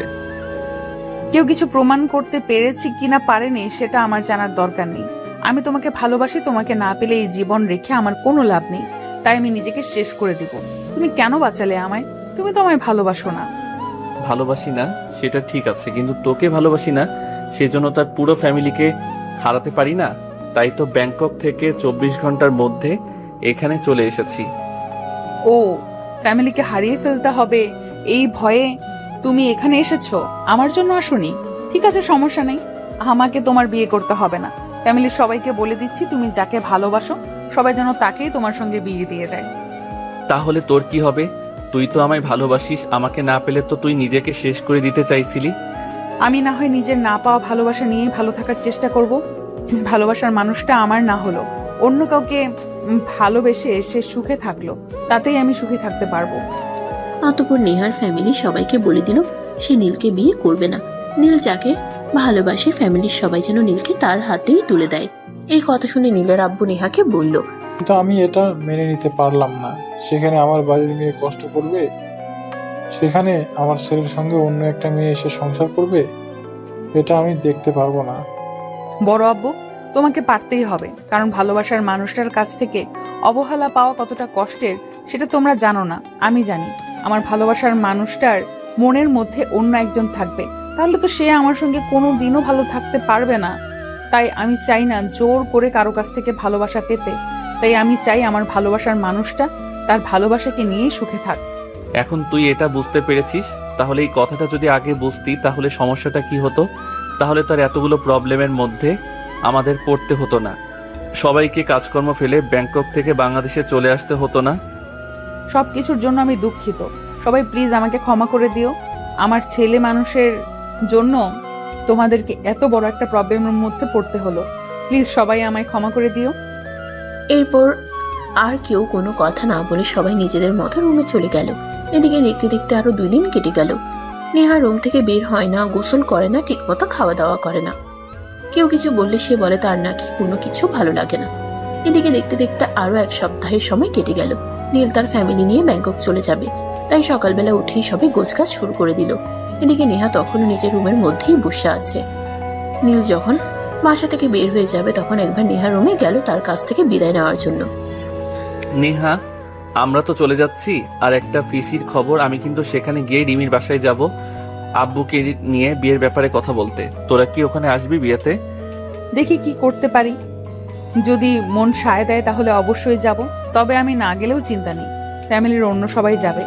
কেউ কিছু প্রমাণ করতে পেরেছি কিনা পারেনি সেটা আমার জানার দরকার নেই। আমি তোমাকে ভালোবাসি। তোমাকে না পেলে এই জীবন রেখে আমার কোনো লাভ নেই। তাই আমি নিজেকে শেষ করে দিব। তুমি কেন বাঁচালে আমায়? তুমি তো আমায় ভালোবাসো না। ভালোবাসি না সেটা ঠিক আছে, কিন্তু তোকে ভালোবাসি না সেজন্য তার পুরো ফ্যামিলিকে হারাতে পারি না। তাই তো ব্যাংকক থেকে 24 ঘন্টার মধ্যে এখানে চলে এসেছি। ও, ফ্যামিলিকে হারিয়ে ফেলতে হবে এই ভয়ে তুমি এখানে এসেছো? আমার জন্য আসোনি? ঠিক আছে, সমস্যা নেই। আমাকে তোমার বিয়ে করতে হবে না। ফ্যামিলির সবাইকে বলে দিচ্ছি তুমি যাকে ভালোবাসো সবাই যেন তাকেই তোমার সঙ্গে বিয়ে দিয়ে দেয়। তাহলে তোর কি হবে? তুই তো আমায় ভালোবাসিস, আমাকে না পেলে তো তুই নিজেকে শেষ করে দিতে চাইছিলি। আমি না হয় নিজের না পাওয়া ভালোবাসা নিয়েই ভালো থাকার চেষ্টা করব। ভালোবাসার মানুষটা আমার না হলো, অন্য কাউকে ভালোবেসে সে সুখে থাকলো, তাতেই আমি সুখী থাকতে পারবো। অতঃপর নেহার ফ্যামিলি সবাইকে বলে দিল সে নীলকে বিয়ে করবে না। নীল যাকে ভালোবাসে ফ্যামিলির সবাই যেন নীলকে তার হাতেই তুলে দেয়। এই কথা শুনে নীলের আব্বু নেহাকে বলল, কিন্তু আমি এটা মেনে নিতে পারলাম না। সেখানে আমার বাড়ির মেয়ে কষ্ট করবে, সেখানে আমার ছেলের সঙ্গে অন্য একটা মেয়ে এসে সংসার করবে, এটা আমি দেখতে পারবো না। বড় আব্বু, তোমাকে পারতেই হবে, কারণ ভালোবাসার মানুষটার কাছ থেকে অবহেলা পাওয়া কতটা কষ্টের সেটা তোমরা জানো না, আমি জানি। আমার ভালোবাসার মানুষটার মনের মধ্যে অন্য একজন থাকবে, তাহলে তো সে আমার সঙ্গে কোনো দিনও ভালো থাকতে পারবে না। তাই আমি চাই না জোর করে কারো কাছ থেকে ভালোবাসা পেতে। তাই আমি চাই আমার ভালোবাসার মানুষটা তার ভালোবাসাকে নিয়েই সুখে থাক। এখন তুই এটা বুঝতে পেরেছিস, তাহলে এই কথাটা যদি আগে বুঝতি তাহলে সমস্যাটা কি হতো? তাহলে তার এতগুলো প্রবলেমের মধ্যে আমাদের পড়তে হতো না, সবাইকে কাজকর্ম ফেলে ব্যাংকক থেকে বাংলাদেশে চলে আসতে হতো না। সবকিছুর জন্য আমি দুঃখিত। সবাই প্লিজ আমাকে ক্ষমা করে দিও। আমার ছেলে মানুষের জন্য তোমাদেরকে এত বড় একটা প্রবলেমের মধ্যে পড়তে হলো। প্লিজ সবাই আমায় ক্ষমা করে দিও। এরপর আর কেউ কোনো কথা না বলে সবাই নিজেদের মতো রুমে চলে গেল। এদিকে দেখতে দেখতে আরো 2 দিন কেটে গেল। নেহা রুম থেকে বের হয় না, গোসল করে না, ঠিকমতো খাওয়া দাওয়া করে না। কেউ কিছু বললে সে বলে তার নাকি কোনো কিছু ভালো লাগে না। এদিকে দেখতে দেখতে আরো 1 সপ্তাহের সময় কেটে গেল। নীল তার ফ্যামিলি নিয়ে ব্যাংকক চলে যাবে, তাই সকালবেলা উঠেই সবাই গোছগাছ শুরু করে দিল। এদিকে নেহা তখনও নিজের রুমের মধ্যেই বসে আছে। নীল যখন বাসা থেকে বের হয়ে যাবে তখন একবার নেহা রুমে গেল তার কাছ থেকে বিদায় নেওয়ার জন্য। নেহা, আমরা তো চলে যাচ্ছি, আর একটা পিসির খবর, আমি কিন্তু সেখানে গিয়ে রিমির বাসায় যাব আব্বুকে নিয়ে বিয়ের ব্যাপারে কথা বলতে। তোরা কি ওখানে আসবি বিয়েতে? দেখি কি করতে পারি, যদি মন সায় দেয় তাহলে অবশ্যই যাব, তবে আমি না গেলেও চিন্তা নেই, ফ্যামিলির অন্য সবাই যাবে।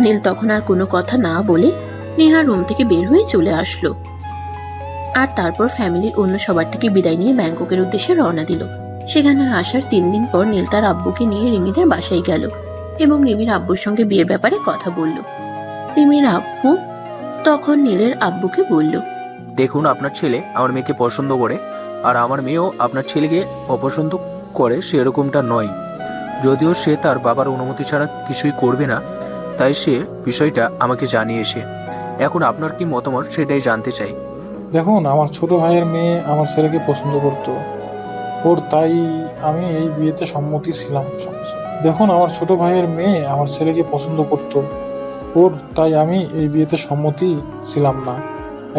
নীল তখন আর কোনো কথা না বলে নেহা রুম থেকে বের হয়ে চলে আসলো, আর তারপর ফ্যামিলির অন্য সবার থেকে বিদায় নিয়ে ব্যাংককের উদ্দেশ্যে রওনা দিল। সেখানে আসার 3 দিন পর নীল তার আব্বুকে নিয়ে রিমিদের বাসায় গেল এবং রিমির আব্বুর সঙ্গে বিয়ের ব্যাপারে কথা বলল। রিমির আব্বু তখন নীলের আব্বুকে বলল, দেখুন, আপনার ছেলে আমার মেয়েকে পছন্দ করে, আর আমার মেয়েও আপনার ছেলেকে অপছন্দ করে সেরকমটা নয়। যদিও সে তার বাবার অনুমতি ছাড়া কিছুই করবে না, তাই সে বিষয়টা আমাকে জানিয়েছে। এখন আপনার কি মতামত সেটাই জানতে চাই। দেখুন, আমার ছোট ভাইয়ের মেয়ে আমার ছেলেকে পছন্দ করতো, ওর তাই আমি এই বিয়েতে সম্মতি ছিলাম। দেখুন, আমার ছোট ভাইয়ের মেয়ে আমার ছেলেকে পছন্দ করতো, ওর তাই আমি এই বিয়েতে সম্মতি ছিলাম না।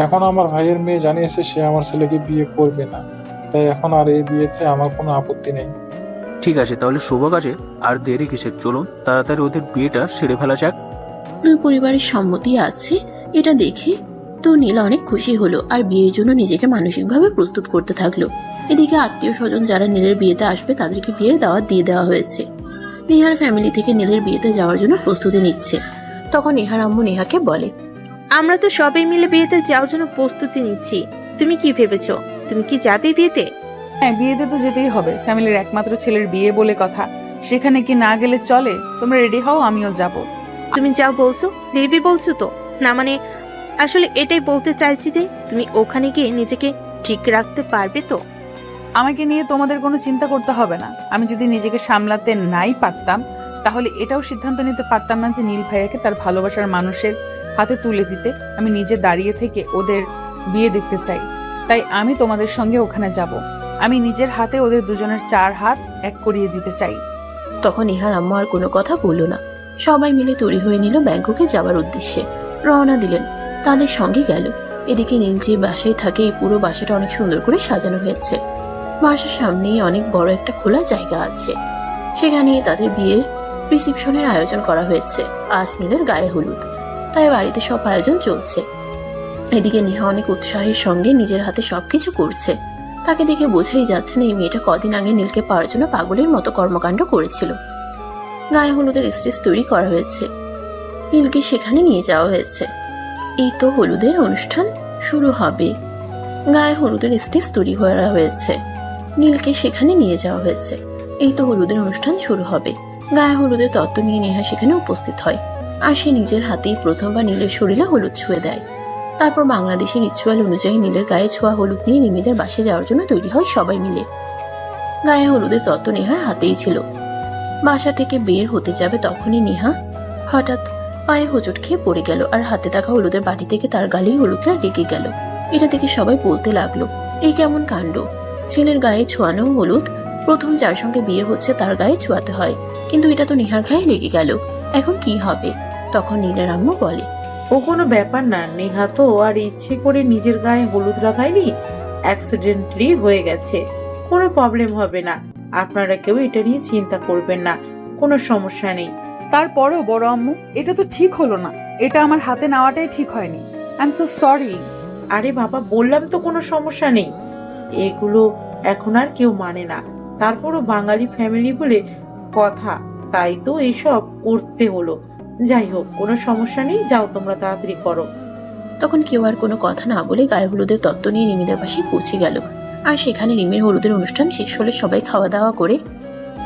এখন আমার ভাইয়ের মেয়ে জানিয়েছে সে আমার ছেলেকে বিয়ে করবে না, তাই এখন আর এই বিয়েতে আমার কোনো আপত্তি নেই। ঠিক আছে, তাহলে শুভ কাজে আর দেরি কিসের, চলুন তাড়াতাড়ি ওদের বিয়েটা সেরে ফেলা যাক। 2 পরিবারের সম্মতি আছে এটা দেখে তো নীল অনেক খুশি হলো, আর বিয়ের জন্য নিজেকে মানসিকভাবে প্রস্তুত করতে থাকলো। এদিকে আত্মীয় স্বজন যারা নীলের বিয়েতে আসবে তাদেরকে বিয়ের দাওয়াত দিয়ে দেওয়া হয়েছে। নেহার ফ্যামিলি থেকে নীলের বিয়েতে যাওয়ার জন্য প্রস্তুতি নিচ্ছে। তখন নেহার আম্মু নেহাকে বলে, আমরা তো সবাই মিলে বিয়েতে যাওয়ার জন্য প্রস্তুতি নিচ্ছি, তুমি কি ভেবেছো? তুমি কি যাবে বিয়েতে? হ্যাঁ, বিয়েতে তো যেতেই হবে, ফ্যামিলির একমাত্র ছেলের বিয়ে বলে কথা, সেখানে কি না গেলে চলে? তোমরা রেডি হও, আমিও যাব। তুমি যাও বলছো, বেবি বলছো তো? না মানে আসলে এটাই বলতে চাইছি যে তুমি ওখানে গিয়ে নিজেকে ঠিক রাখতে পারবে তো? আমাকে নিয়ে তোমাদের কোনো চিন্তা করতে হবে না। আমি যদি নিজেকে সামলাতে নাই পারতাম তাহলে এটাও সিদ্ধান্ত নিতে পারতাম না যে নীল ভাইয়াকে তার ভালোবাসার মানুষের হাতে তুলে দিতে। আমি নিজে দাঁড়িয়ে থেকে ওদের বিয়ে দেখতে চাই, তাই আমি তোমাদের সঙ্গে ওখানে যাব। আমি নিজের হাতে ওদের দুজনের 4 হাত এক করিয়ে দিতে চাই। তখন নেহার আম্মু আর কোনো কথা বলল না। সবাই মিলে তৈরি হয়ে নিল ব্যাংককে যাওয়ার উদ্দেশ্যে। রওনা দিলেন, তাদের সঙ্গে গেল। এদিকে নীল যে বাসায় থাকে এই পুরো বাসাটা অনেক সুন্দর করে সাজানো হয়েছে। বাসার সামনেই অনেক বড় একটা খোলা জায়গা আছে, সেখানে তাদের বিয়ের রিসেপশনের আয়োজন করা হয়েছে। আজ নীলের গায়ে হলুদ, তাই বাড়িতে সব আয়োজন চলছে। এদিকে নেহা অনেক উৎসাহের সঙ্গে নিজের হাতে সবকিছু করছে। তাকে দেখে বোঝাই যাচ্ছে না এই মেয়েটা কদিন আগে নীলকে পাওয়ার জন্য পাগলের মতো কর্মকাণ্ড করেছিল। গায়ে হলুদের স্টেজ তৈরি করা হয়েছে, নীলকে সেখানে নিয়ে যাওয়া হয়েছে। এই তো হলুদের অনুষ্ঠান শুরু হবে। গায়ে হলুদের স্টেজ তৈরি করা হয়েছে, নীলকে সেখানে নিয়ে যাওয়া হয়েছে। এই তো হলুদের অনুষ্ঠান শুরু হবে। গায়ে হলুদের তত্ত্ব নিয়ে নেহা সেখানে উপস্থিত হয়, আর সে নিজের হাতেই প্রথমবার নীলের শরীরে হলুদ ছুঁয়ে দেয়। তারপর বাংলাদেশি রিচুয়াল অনুযায়ী নীলের গায়ে ছোঁয়া হলুদ নিয়ে রিমিদের বাসায় যাওয়ার জন্য তৈরি হয় সবাই মিলে। গায়ে হলুদের তত্ত্ব নেহার হাতেই ছিল। বাসা থেকে বের হতে যাবে তখনই নেহা হঠাৎ পায়ে হোঁচট খেয়ে পড়ে গেল, আর হাতে থাকা হলুদের বাটি থেকে তার গালেই হলুদটা লেগে গেল। এটা থেকে সবাই বলতে লাগলো, এই কেমন কাণ্ড, ছেলের গায়ে ছোঁয়ানো হলুদ প্রথম যার সঙ্গে বিয়ে হচ্ছে তার গায়ে ছোঁয়াতে হয়, কিন্তু এটা তো নেহার গায়ে লেগে গেল, এখন কি হবে? তখন নীলের আম্মু বলে, ও কোনো ব্যাপার না, নেহা তো আর ইচ্ছে করে নিজের গায়ে হলুদ লাগায়নি, অ্যাক্সিডেন্টলি হয়ে গেছে, কোনো প্রবলেম হবে না, আপনারা কেউ এটা নিয়ে চিন্তা করবেন না, কোনো সমস্যা নেই। তারপরেও বড় আম্মু, এটা তো ঠিক হলো না, এটা আমার হাতে নেওয়াটাই ঠিক হয়নি। I am so sorry. আরে বাবা, বললাম তো কোনো সমস্যা নেই, এগুলো এখন আর কেউ মানে না, তারপরও বাঙালি ফ্যামিলি বলে কথা, তাই তো এইসব করতে হলো। যাই হোক, কোনো সমস্যা নেই, যাও তোমরা তাড়াতাড়ি করো। তখন কেউ আর কোনো কথা না বলে গায়ে হলুদের তত্ত্ব নিয়ে রিমিদের বাসায় পৌঁছে গেল, আর সেখানে রিমির হলুদের অনুষ্ঠান শেষ হলে সবাই খাওয়া দাওয়া করে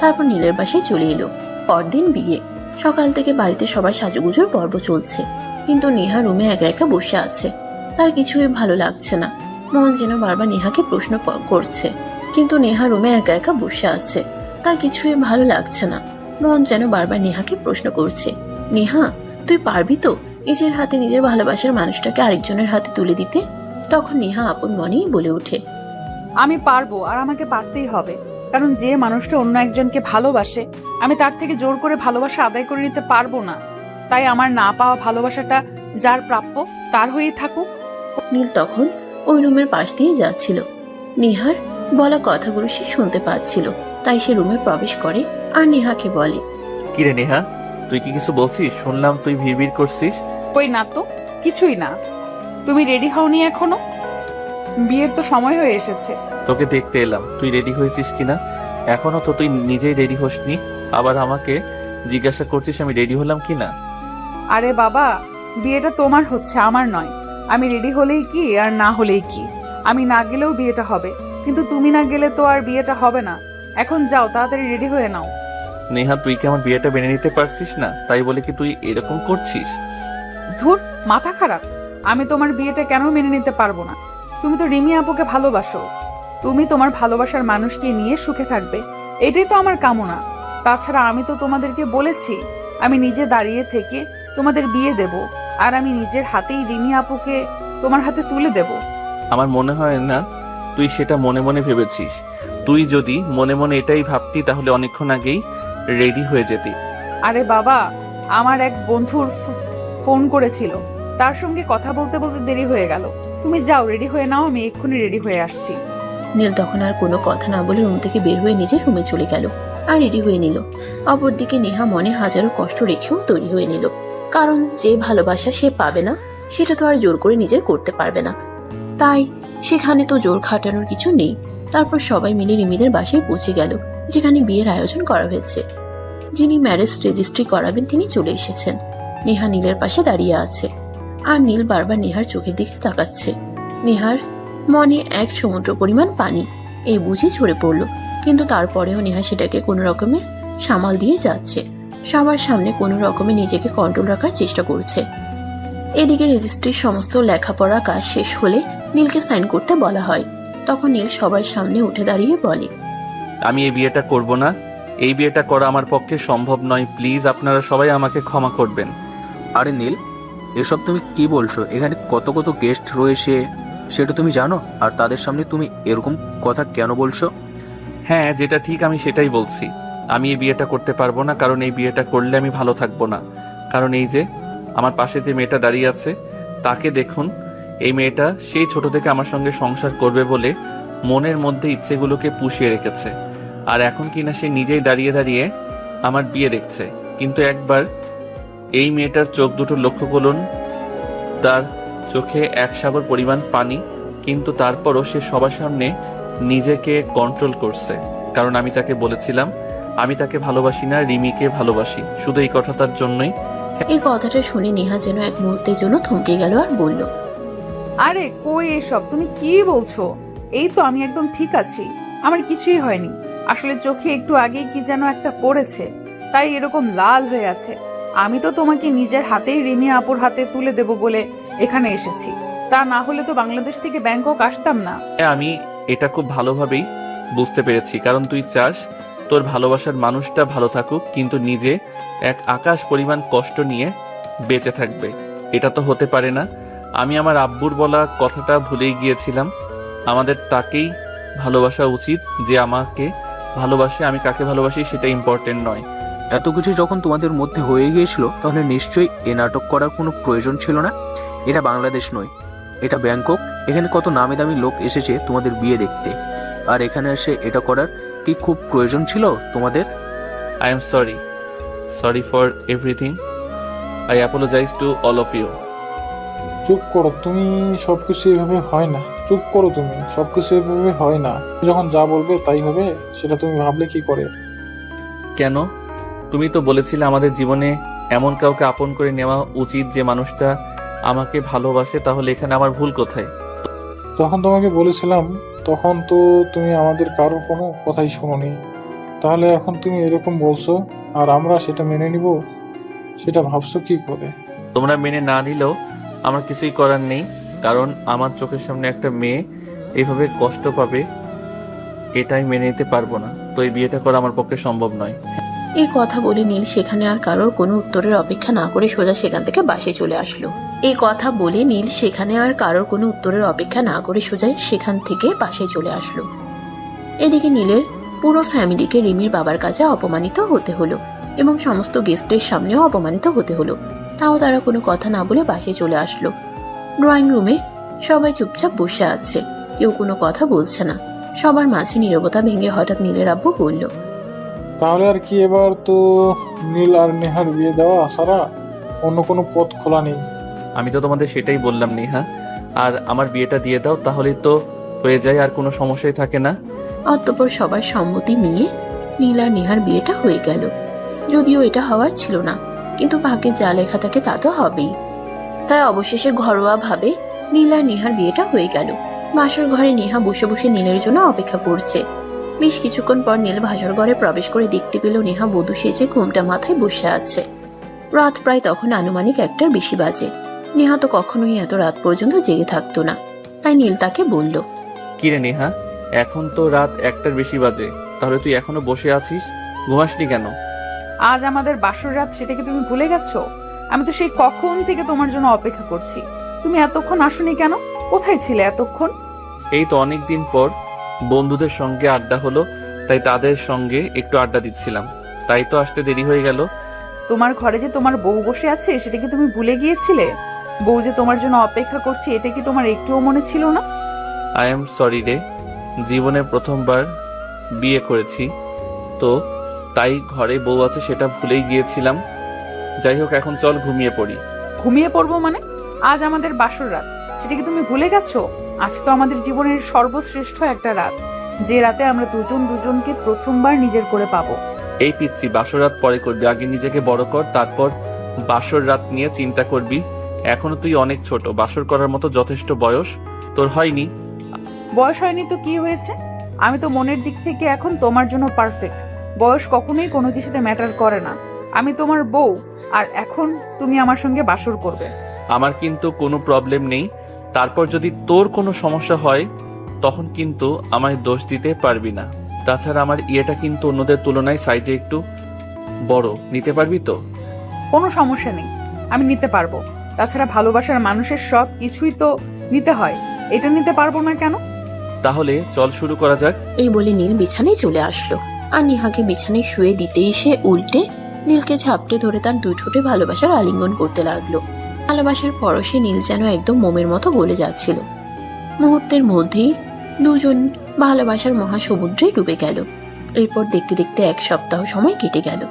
তারপর নীলের বাসায় চলে এলো। পরদিন বিয়ে। সকাল থেকে বাড়িতে সবার সাজুগুজোর পর্ব চলছে, কিন্তু নেহা রুমে একা একা বসে আছে। তার কিছুই ভালো লাগছে না, মন যেন বারবার নেহাকে প্রশ্ন করছে। কিন্তু নেহা রুমে একা একা বসে আছে, তার কিছুই ভালো লাগছে না। মন যেন বারবার নেহাকে প্রশ্ন করছে, নেহা তুই পারবি তো নিজের হাতে নিজের ভালোবাসার মানুষটাকে আরেকজনের হাতে তুলে দিতে? তখন নেহা আপন মনেই বলে ওঠে, আমি পারবো, আর আমাকে পারতেই হবে। কারণ যে মানুষটা অন্য একজনকে ভালোবাসে, আমি তার থেকে জোর করে ভালোবাসা আদায় করে নিতে পারবো না। তাই আমার না পাওয়া ভালোবাসাটা যার প্রাপ্য তার হয়েই থাকুক। নীল তখন ওই রুমের পাশ দিয়ে যাচ্ছিল। নেহার বলা কথাগুলো সে শুনতে পাচ্ছিল, তাই সে রুমে প্রবেশ করে আর নেহাকে বলে, কিরে নেহা, তুই কি কিছু বলছিস? শুনলাম তুই ভিড় করছিস। কই না তো, কিছুই না। তুমি রেডি হওনি এখনো? বিয়ের তো সময় হয়ে এসেছে। তোকে দেখতে এলাম, তুই রেডি হয়েছিস কিনা। এখনো তো তুই নিজেই রেডি হসনি, আবার আমাকে জিজ্ঞাসা করছিস আমি রেডি হলাম কিনা। আরে বাবা, বিয়েটা তোমার হচ্ছে, আমার নয়। আমি রেডি হলেই কি আর না হলেই কি, আমি না গেলেও বিয়েটা হবে, কিন্তু তুমি না গেলে তো আর বিয়েটা হবে না। এখন যাও, তাড়াতাড়ি রেডি হয়ে নাও। নেহা, তুই কি আমার বিয়েটা মেনে নিতে পারছিস না? তাই বলে কি তুই এরকম করছিস? ধুর, মাথা খারাপ। আমি তোমার বিয়েটা কেন মেনে নিতে পারবো না? তুমি তো রিমি আপুকে ভালোবাসো। তুমি তোমার ভালোবাসার মানুষকে নিয়ে সুখে থাকবে, এটাই তো আমার কামনা। তাছাড়া আমি তো তোমাদেরকে বলেছি আমি নিজে দাঁড়িয়ে থেকে তোমাদের বিয়ে দেব, আর আমি নিজের হাতেই রিমি আপুকে তোমার হাতে তুলে দেব। আমার মনে হয় না তুই সেটা মনে মনে ভেবেছিস। তুই যদি মনে মনে এটাই ভাবতি তাহলে অনেকক্ষণ আগেই রেডি হয়ে যেতি। আরে বাবা, আমার এক বন্ধুর ফোন করেছিল, তার সঙ্গে কথা বলতে বলতে দেরি হয়ে গেল। তুমি যাও, রেডি হয়ে নাও, আমি এক্ষুনি রেডি হয়ে আসছি। নীল তখন আর কোনো কথা না বলে রুম থেকে বের হয়ে নিজের রুমে চলে গেল আর রেডি হয়ে নিল। অপরদিকে নেহা মনে হাজারো কষ্ট রেখেও তৈরি হয়ে নিল, কারণ যে ভালোবাসা সে পাবে না সেটা তো আর জোর করে নিজের করতে পারবে না। তাই সেখানে তো জোর খাটানোর কিছু নেই। তারপর সবাই মিলে রিমিদের বাসায় পৌঁছে গেল, যেখানে বিয়ের আয়োজন করা হয়েছে। যিনি ম্যারেজ রেজিস্ট্রি করাবেন তিনি চলে এসেছেন। নেহা নীলের পাশে দাঁড়িয়ে আছে, আর নীল বারবার নেহার চোখের দিকে তাকাচ্ছে। নেহার মনে এক সমুদ্র পরিমাণ পানি এই বুঝে ঝরে পড়ল, কিন্তু তারপরেও নেহা সেটাকে কোনো রকমে সামাল দিয়ে যাচ্ছে। সবার সামনে কোনো রকমে নিজেকে কন্ট্রোল রাখার চেষ্টা করছে। এদিকে রেজিস্ট্রির সমস্ত লেখাপড়া কাজ শেষ হলে নীলকে সাইন করতে বলা হয়। তখন নীল সবার সামনে উঠে দাঁড়িয়ে বলে, আমি এই বিয়েটা করব না। এই বিয়েটা করা আমার পক্ষে সম্ভব নয়। প্লিজ আপনারা সবাই আমাকে ক্ষমা করবেন। আরে নীল, এসব তুমি কি বলছো? এখানে কত কত গেস্ট রয়েছে সেটা তুমি জানো, আর তাদের সামনে তুমি এরকম কথা কেন বলছো? হ্যাঁ, যেটা ঠিক আমি সেটাই বলছি। আমি এই বিয়েটা করতে পারবো না, কারণ এই বিয়েটা করলে আমি ভালো থাকবো না। কারণ এই যে আমার পাশে যে মেয়েটা দাঁড়িয়ে আছে তাকে দেখুন। এই মেয়েটা সেই ছোট থেকে আমার সঙ্গে সংসার করবে বলে মনের মধ্যে ইচ্ছেগুলোকে পুষিয়ে রেখেছে, আর এখন কিনা সে নিজেই দাঁড়িয়ে দাঁড়িয়ে আমার বিয়ে দেখছে। কিন্তু একবার এই মেয়েটার চোখ দুটো লক্ষ্য করুন, তার চোখে এক সাগর পরিমাণ পানি, কিন্তু তারপরও সে সবার সামনে নিজেকে কন্ট্রোল করছে। কারণ আমি তাকে বলেছিলাম আমি তাকে ভালোবাসি না, রিমিকে ভালোবাসি। শুধু এই কথাটার জন্যই। এই কথাটা শুনে নেহা যেন এক মুহূর্তের জন্য থমকে গেল আর বলল, আরে কই এসব, তুমি কি বলছো? এই তো আমি একদম ঠিক আছি, আমার কিছুই হয়নি। আসলে চোখে একটু আগেই কি যেন একটা পড়েছে, তাই এরকম লাল হয়ে আছে। আমি তো তোমাকে নিজের হাতেই রিমি আপুর হাতে তুলে দেব বলে এখানে এসেছি, তা না হলে তো বাংলাদেশ থেকে ব্যাংকক আসতাম না। আমি এটা খুব ভালোভাবেই বুঝতে পেরেছি, কারণ তুই চাস তোর ভালোবাসার মানুষটা ভালো থাকুক, কিন্তু নিজে এক আকাশ পরিমাণ কষ্ট নিয়ে বেঁচে থাকবে। এটা তো হতে পারে না। আমি আমার আব্বুর বলা কথাটা ভুলেই গিয়েছিলাম। আমাদের তাকেই ভালোবাসা উচিত যে আমাকে ভালোবাসে। আমি কাকে ভালোবাসি সেটা ইম্পর্টেন্ট নয়। এত কিছু যখন তোমাদের মধ্যে হয়ে গিয়েছিল, তাহলে নিশ্চয়ই এ নাটক করার কোনো প্রয়োজন ছিল না। এটা বাংলাদেশ নয়, এটা ব্যাংকক। এখানে কত নামি দামি লোক এসেছে তোমাদের বিয়ে দেখতে, আর এখানে এসে এটা করার কি খুব প্রয়োজন ছিল তোমাদের? I am sorry for everything. I apologise to all of you. চুপ করো তুমি, সবকিছু এভাবে হয় না। চুপ করো তুমি, সবকিছু এভাবে হয় না। যখন যা বলবে তাই হবে, সেটা তুমি ভাবলে কি করে? কেন? তুমি তো বলেছিলে আমাদের জীবনে এমন কাউকে আপন করে নেওয়া উচিত যে মানুষটা আমাকে ভালোবাসে। তাহলে এখানে আমার ভুল কোথায়? তখন তোমাকে বলেছিলাম, তখন তো তুমি আমাদের কারোর কোনো কথাই শোনোনি। তাহলে এখন তুমি এরকম বলছো আর আমরা সেটা মেনে নিব, সেটা ভাবছো কি করে? তোমরা মেনে না নিলেও আমার কিছুই করার নেই, কারণ আমার চোখের সামনে একটা মেয়ে এভাবে কষ্ট পাবে এটাই মেনে নিতে পারবো না। তো এই বিয়েটা করা আমার পক্ষে সম্ভব নয়। এই কথা বলে নীল সেখানে আর কারোর কোনো উত্তরের অপেক্ষা না করে সোজা সেখান থেকে বাসে চলে আসলো। এই কথা বলে নীল সেখানে আর কারোর কোনো উত্তরের অপেক্ষা না করে সোজা সেখান থেকে বাসে চলে আসলো। এদিকে নীলের পুরো ফ্যামিলিকে রিমির বাবার কাছে অপমানিত হতে হলো এবং সমস্ত গেস্টের সামনেও অপমানিত হতে হলো। তাও তারা কোনো কথা না বলে বাসে চলে আসলো। ড্রয়িং রুমে সবাই চুপচাপ বসে আছে, কেউ কোনো কথা বলছে না। সবার মাঝে নীরবতা ভেঙে হঠাৎ নীলের আব্বু বলল, তাহলে আর কি, এবার তো নীল আর নেহার বিয়ে দেওয়া ছাড়া অন্য কোনো পথ খোলা নেই। আমি তো তোমাদের সেটাই বললাম নেহা, আর আমার বিয়েটা দিয়ে দাও, তাহলেই তো হয়ে যায়, আর কোনো সমস্যাই থাকে না। অতঃপর সবার সম্মতি নিয়ে নীল আর নেহার বিয়েটা হয়ে গেল। যদিও এটা হওয়ার ছিল না, কিন্তু ভাগ্যে যা লেখা থাকে তা তো হবেই। তাই অবশেষে ঘরোয়া ভাবে নীল আর নেহার বিয়েটা হয়ে গেল। বাসর ঘরে নেহা বসে বসে নীলের জন্য অপেক্ষা করছে। বেশ কিছুক্ষণ পর নীল ভাসর ঘরে প্রবেশ করে দেখতে পেল নেহা বধূ সেজে ঘোমটা মাথায় বসে আছে। রাত প্রায় তখন আনুমানিক 1টার বেশি বাজে। নেহা তো কখনোই এত রাত পর্যন্ত জেগে থাকতো না, তাই নীল তাকে বলল, কিরে নেহা, এখন তো রাত 1টার বেশি বাজে, তাহলে তুই এখনো বসে আছিস, ঘুমাসনি কেন? আজ আমাদের বাসর রাত, সেটা কি তুমি ভুলে গেছো? আমি তো সেই কখন থেকে তোমার জন্য অপেক্ষা করছি। তুমি এতক্ষণ আসোনি কেন? কোথায় ছিলে এতক্ষণ? এই তো অনেকদিন পর বন্ধুদের সঙ্গে আড্ডা হলো, তাই তাদের সঙ্গে একটু আড্ডা দিচ্ছিলাম, তাই তো আসতে দেরি হয়ে গেল। তোমার ঘরে যে তোমার বউ বসে আছে সেটা কি তুমি ভুলে গিয়েছিলে? বউ যে তোমার জন্য অপেক্ষা করছে এটা কি তোমার একটুও মনে ছিল না? আই এম সরি রে, জীবনে প্রথমবার বিয়ে করেছি তো, তাই ঘরে বউ আছে সেটা ভুলেই গিয়েছিলাম। যাই হোক, এখন চল ঘুমিয়ে পড়ি। ঘুমিয়ে পড়বো মানে? আজ আমাদের বাসর রাত, সেটা কি তুমি ভুলে গেছো? আজ তো আমাদের জীবনের সর্বশ্রেষ্ঠ একটা রাত, যে রাতে আমরা দুজন দুজনকে প্রথমবার নিজের করে পাবো। এই পিচ্ছি, বাসর রাত পরে করবি, আগে নিজেকে বড় কর, তারপর বাসর রাত নিয়ে চিন্তা করবি। এখনো তুই অনেক ছোট, বাসর করার মতো যথেষ্ট বয়স তোর হয়নি। বয়স হয়নি তো কি হয়েছে? আমি তো মনের দিক থেকে এখন তোমার জন্য পারফেক্ট। বয়স কখনোই কোনো কিছুতে ম্যাটার করে না। আমি তোমার বউ, আর এখন তুমি আমার সঙ্গে বাসর করবে। আমার কিন্তু কোনো প্রবলেম নেই, তারপর যদি তোর কোনো সমস্যা হয় তখন কিন্তু আমায় দোষ দিতে পারবি না। তাছাড়া আমার ইয়েটা কিন্তু অন্যদের তুলনায় সাইজে একটু বড়, নিতে পারবি তো? কোনো সমস্যা নেই, আমি নিতে পারবো। তাছাড়া ভালোবাসার মানুষের সব কিছুই তো নিতে হয়, এটা নিতে পারবো না কেন? তাহলে চল শুরু করা যাক। এই বলে নীল বিছানায় চলে আসলো আর নেহাকে বিছানায় শুয়ে দিতেই সে উল্টে নীলকে ঝাপটে ধরে তার দুই ঠোঁটে ভালোবাসার আলিঙ্গন করতে লাগলো। ভালোবাসার পরশে নীল যেন একদম মোমের মতো গলে যাচ্ছিল। মুহূর্তের মধ্যেই দুজন ভালোবাসার মহাসমুদ্রে ডুবে গেল। এরপর দেখতে দেখতে 1 সপ্তাহ সময় কেটে গেল।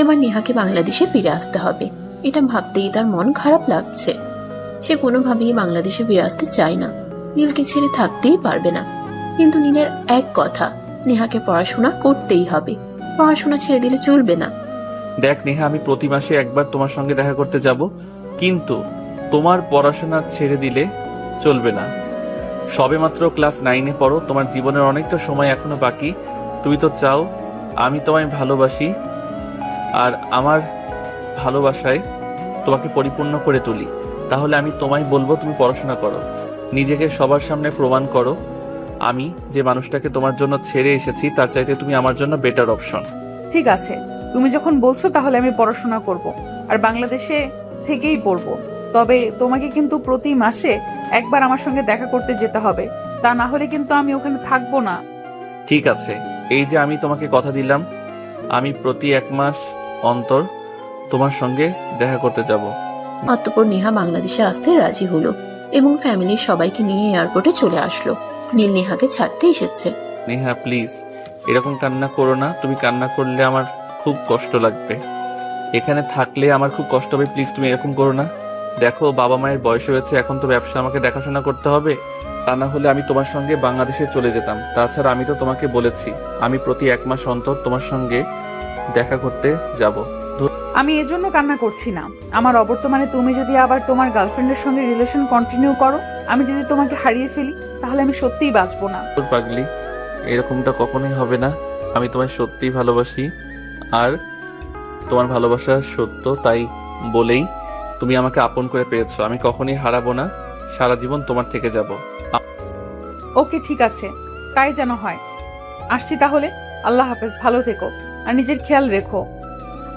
এবার নেহাকে বাংলাদেশে ফিরে আসতে হবে, এটা ভাবতেই তার মন খারাপ লাগছে। সে কোনোভাবেই বাংলাদেশে ফিরে আসতে চায় না, নীলকে ছেড়ে থাকতেই পারবে না। কিন্তু নীলের এক কথা, নেহাকে পড়াশোনা করতেই হবে, পড়াশোনা ছেড়ে দিলে চলবে না। দেখ নেহা, আমি প্রতি মাসে একবার তোমার সঙ্গে দেখা করতে যাব, কিন্তু তোমার পড়াশোনা ছেড়ে দিলে চলবে না। সবেমাত্র ক্লাস 9-এ পড়ো, তোমার জীবনের অনেকটা সময় এখনো বাকি। তুমি তো চাও আমি তোমায় ভালোবাসি, আর আমার ভালোবাসায় তোমাকে পরিপূর্ণ করে তুলি। তাহলে আমি তোমায় বলবো তুমি পড়াশোনা করো, নিজেকে সবার সামনে প্রমাণ করো আমি যে মানুষটাকে তোমার জন্য ছেড়ে এসেছি তার চাইতে তুমি আমার জন্য বেটার অপশন। ঠিক আছে, তুমি যখন বলছো তাহলে আমি পড়াশোনা করব, আর বাংলাদেশে থেকেই পড়বো। তবে তোমাকে কিন্তু প্রতি মাসে একবার আমার সঙ্গে দেখা করতে যেতে হবে, তা না হলে কিন্তু আমি ওখানে থাকবো না। ঠিক আছে, এই যে আমি তোমাকে কথা দিলাম, আমি প্রতি 1 মাস অন্তর তোমার সঙ্গে দেখা করতে যাব। অতঃপর নেহা বাংলাদেশে আসতে রাজি হলো এবং ফ্যামিলির সবাইকে নিয়ে এয়ারপোর্টে চলে আসলো। নীল নেহাকে ছাড়তে এসেছে। নেহা প্লিজ এরকম কান্না করো না, তুমি কান্না করলে আমার খুব কষ্ট লাগবে, এখানে থাকলে আমার খুব কষ্ট হবে, প্লিজ তুমি এরকম করো না। দেখো বাবা মায়ের বয়স হয়েছে, এখন তো ব্যবসা আমাকে দেখাশোনা করতে হবে, তা না হলে আমি তোমার সঙ্গে বাংলাদেশে চলে যেতাম। তাছাড়া আমি তো তোমাকে বলেছি আমি প্রতি 1 মাস অন্তর তোমার সঙ্গে দেখা করতে যাব। আমি এজন্য কান্না করছি না, আমার অবর্তমানে তুমি যদি আবার তোমার গার্লফ্রেন্ডের সঙ্গে রিলেশন কন্টিনিউ করো, আমি যদি তোমাকে হারিয়ে ফেলি, তাহলে আমি সত্যিই বাঁচবো না। তোর পাগলি, এরকমটা কখনোই হবে না, আমি তোমায় সত্যিই ভালোবাসি, আর তোমার ভালোবাসা সত্য, তাই বলেই তুমি আমাকে আপন করে পেয়েছো, আমি কখনোই হারাবো না, সারা জীবন তোমার থেকে যাব। ওকে ঠিক আছে, তাই যেন হয়। আসছি তাহলে, আল্লাহ হাফেজ, ভালো থেকো আর নিজের খেয়াল রেখো।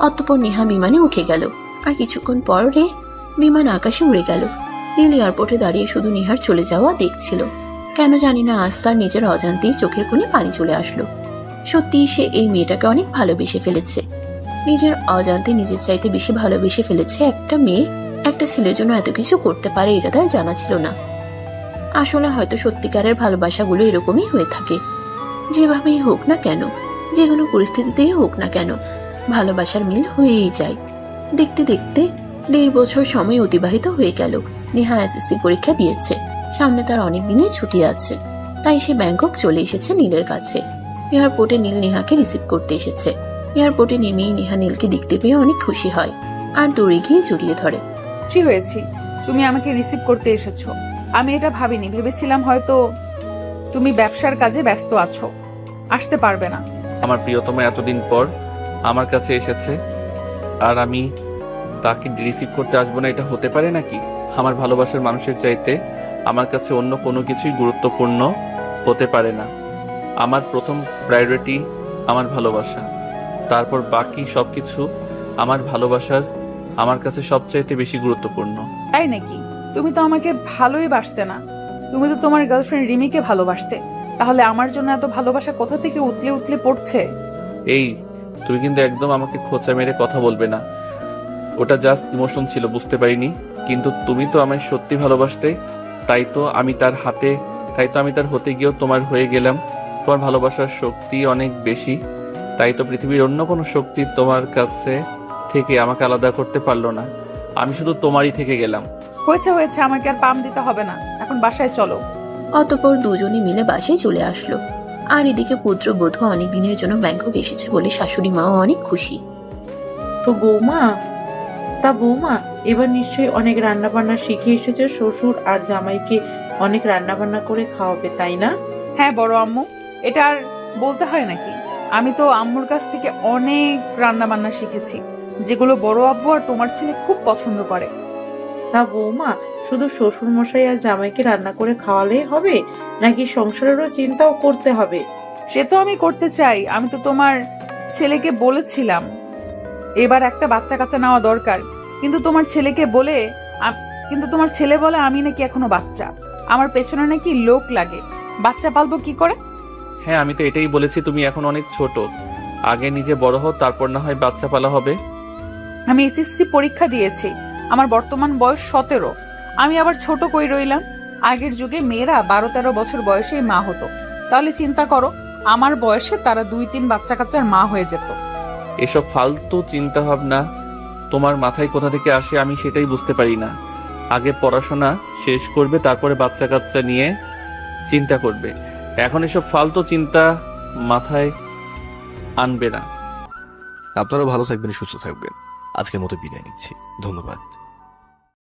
অতঃপর নেহা বিমানে উঠে গেল। আর কিছুক্ষণ পরে বিমান আকাশে উড়ে গেল। নীল এয়ারপোর্টে দাঁড়িয়ে শুধু নেহার চলে যাওয়া দেখছিল। কেন জানি না আজ তার নিজের অজান্তেই চোখের কোণে পানি চলে আসলো। সত্যি সে এই মেয়েটাকে অনেক ভালোবেসে ফেলেছে। নিজের অজান্তে নিজের চাইতে বেশি ভালোবেসে ফেলেছে। একটা মেয়ে একটা ছেলের জন্য এত কিছু করতে পারে এটা তার জানা ছিল না। আসলে হয়তো সত্যিকারের ভালোবাসাগুলো এরকমই হয়ে থাকে। যেভাবেই হোক না কেন, যে কোনো পরিস্থিতিতেই হোক না কেন, ভালোবাসার মিল হয়েই যায়। দেখতে দেখতে 1.5 বছর সময় অতিবাহিত হয়ে গেল। নেহা এসএসসি পরীক্ষা দিয়েছে। সামনে তার অনেক দিনের ছুটি আছে, তাই সে ব্যাংকক চলে এসেছে নীলের কাছে। এয়ারপোর্টে নীল নেহাকে রিসিভ করতে এসেছে। এয়ারপোর্টে নেমেই নেহা নীলকে দেখতে পেয়ে অনেক খুশি হয় আর দৌড়ে গিয়ে জড়িয়ে ধরে। খুশি হয়েছি তুমি আমাকে রিসিভ করতে এসেছো। আমি এটা ভাবিনি, ভেবেছিলাম হয়তো তুমি ব্যবসার কাজে ব্যস্ত আছো, আসতে পারবে না। আমার প্রিয়তম এতদিন পর আমার কাছে এসেছে আর আমি তাকে রিসিভ করতে আসবো না, এটা হতে পারে নাকি? আমার ভালোবাসার মানুষের চাইতে আমার কাছে অন্য কোনো কিছুই গুরুত্বপূর্ণ হতে পারে না। আমার প্রথম প্রায়োরিটি আমার ভালোবাসা, তারপর বাকি সবকিছু আমার ভালোবাসার আমার কাছে সবচাইতে বেশি গুরুত্বপূর্ণ। তাই নাকি? তুমি তো আমাকে ভালোই বাসতে না, তুমি তো তোমার গার্লফ্রেন্ড রিমিকে ভালোবাসতে। তাহলে আমার জন্য এত ভালোবাসা কোথা থেকে উতলে উতলে পড়ছে? এই তুমি কিন্তু একদম আমাকে খোঁচা মেরে কথা বলবে না। ওটা জাস্ট ইমোশন ছিল, বুঝতে পারিনি। কিন্তু তুমি তো আমায় সত্যি ভালোবাসতে, তাই তো আমি তার হতে গিয়েও তোমার হয়ে গেলাম। তোমার ভালোবাসার শক্তি অনেক বেশি, তাই তো পৃথিবীর অন্য কোনো শক্তি তোমার কাছে থেকে আমাকে আলাদা করতে পারলো না। আমি শুধু তোমারই থেকে গেলাম। হয়েছে হয়েছে, আমাকে আর পাম দিতে হবে না, এখন বাসায় চলো। অতঃপর দুজনে মিলে বাসায় চলে আসলো। আর এদিকে পুত্রবধূ অনেক দিনের জন্য ব্যাংকক এসেছে বলে শাশুড়ি মাও অনেক খুশি। তো বৌমা, এবার নিশ্চয়ই অনেক রান্না বান্না শিখে এসেছো। শ্বশুর আর জামাইকে অনেক রান্না বান্না করে খাওয়াবে, তাই না? হ্যাঁ বড় আম্মু, এটা আর বলতে হয় নাকি? আমি তো আম্মুর কাছ থেকে অনেক রান্না বান্না শিখেছি, যেগুলো বড় আব্বু আর তোমার ছেলে খুব পছন্দ করে। তা বৌমা, শুধু শ্বশুর মশাই আর জামাইকে রান্না করে খাওয়ালেই হবে, নাকি সংসারেরও চিন্তাও করতে হবে? সে তো আমি করতে চাই। আমি তো তোমার ছেলেকে বলেছিলাম এবার একটা বাচ্চা কাচ্চা নেওয়া দরকার, কিন্তু তোমার ছেলে বলে আমি নাকি এখনো বাচ্চা, আমার পেছনে নাকি লোক লাগে, বাচ্চা পালবো কি করে? হ্যাঁ, আমি তো এটাই বলেছি, তুমি এখন অনেক ছোট, আগে নিজে বড় হও, তারপর না হয় বাচ্চা পালা হবে। আমি এসএসসি পরীক্ষা দিয়েছি, আমার বর্তমান বয়স 17। আমি আবার ছোট কই রইলাম? আগের যুগে মেয়েরা 12-13 বছর বয়সেই মা হতো। তাহলে চিন্তা করো, আমার বয়সে তারা 2-3 বাচ্চা কাচ্চার মা হয়ে যেত। এসব ফালতু চিন্তা ভাবনা তোমার মাথায় কোথা থেকে আসে আমি সেটাই বুঝতে পারি না। আগে পড়াশোনা শেষ করবে, তারপরে বাচ্চা কাচ্চা নিয়ে চিন্তা করবে। এখন এসব ফালতু চিন্তা মাথায় আনবে না। আপনারা ভালো থাকবেন, সুস্থ থাকবেন। আজকের মতো বিদায় নিচ্ছি, ধন্যবাদ।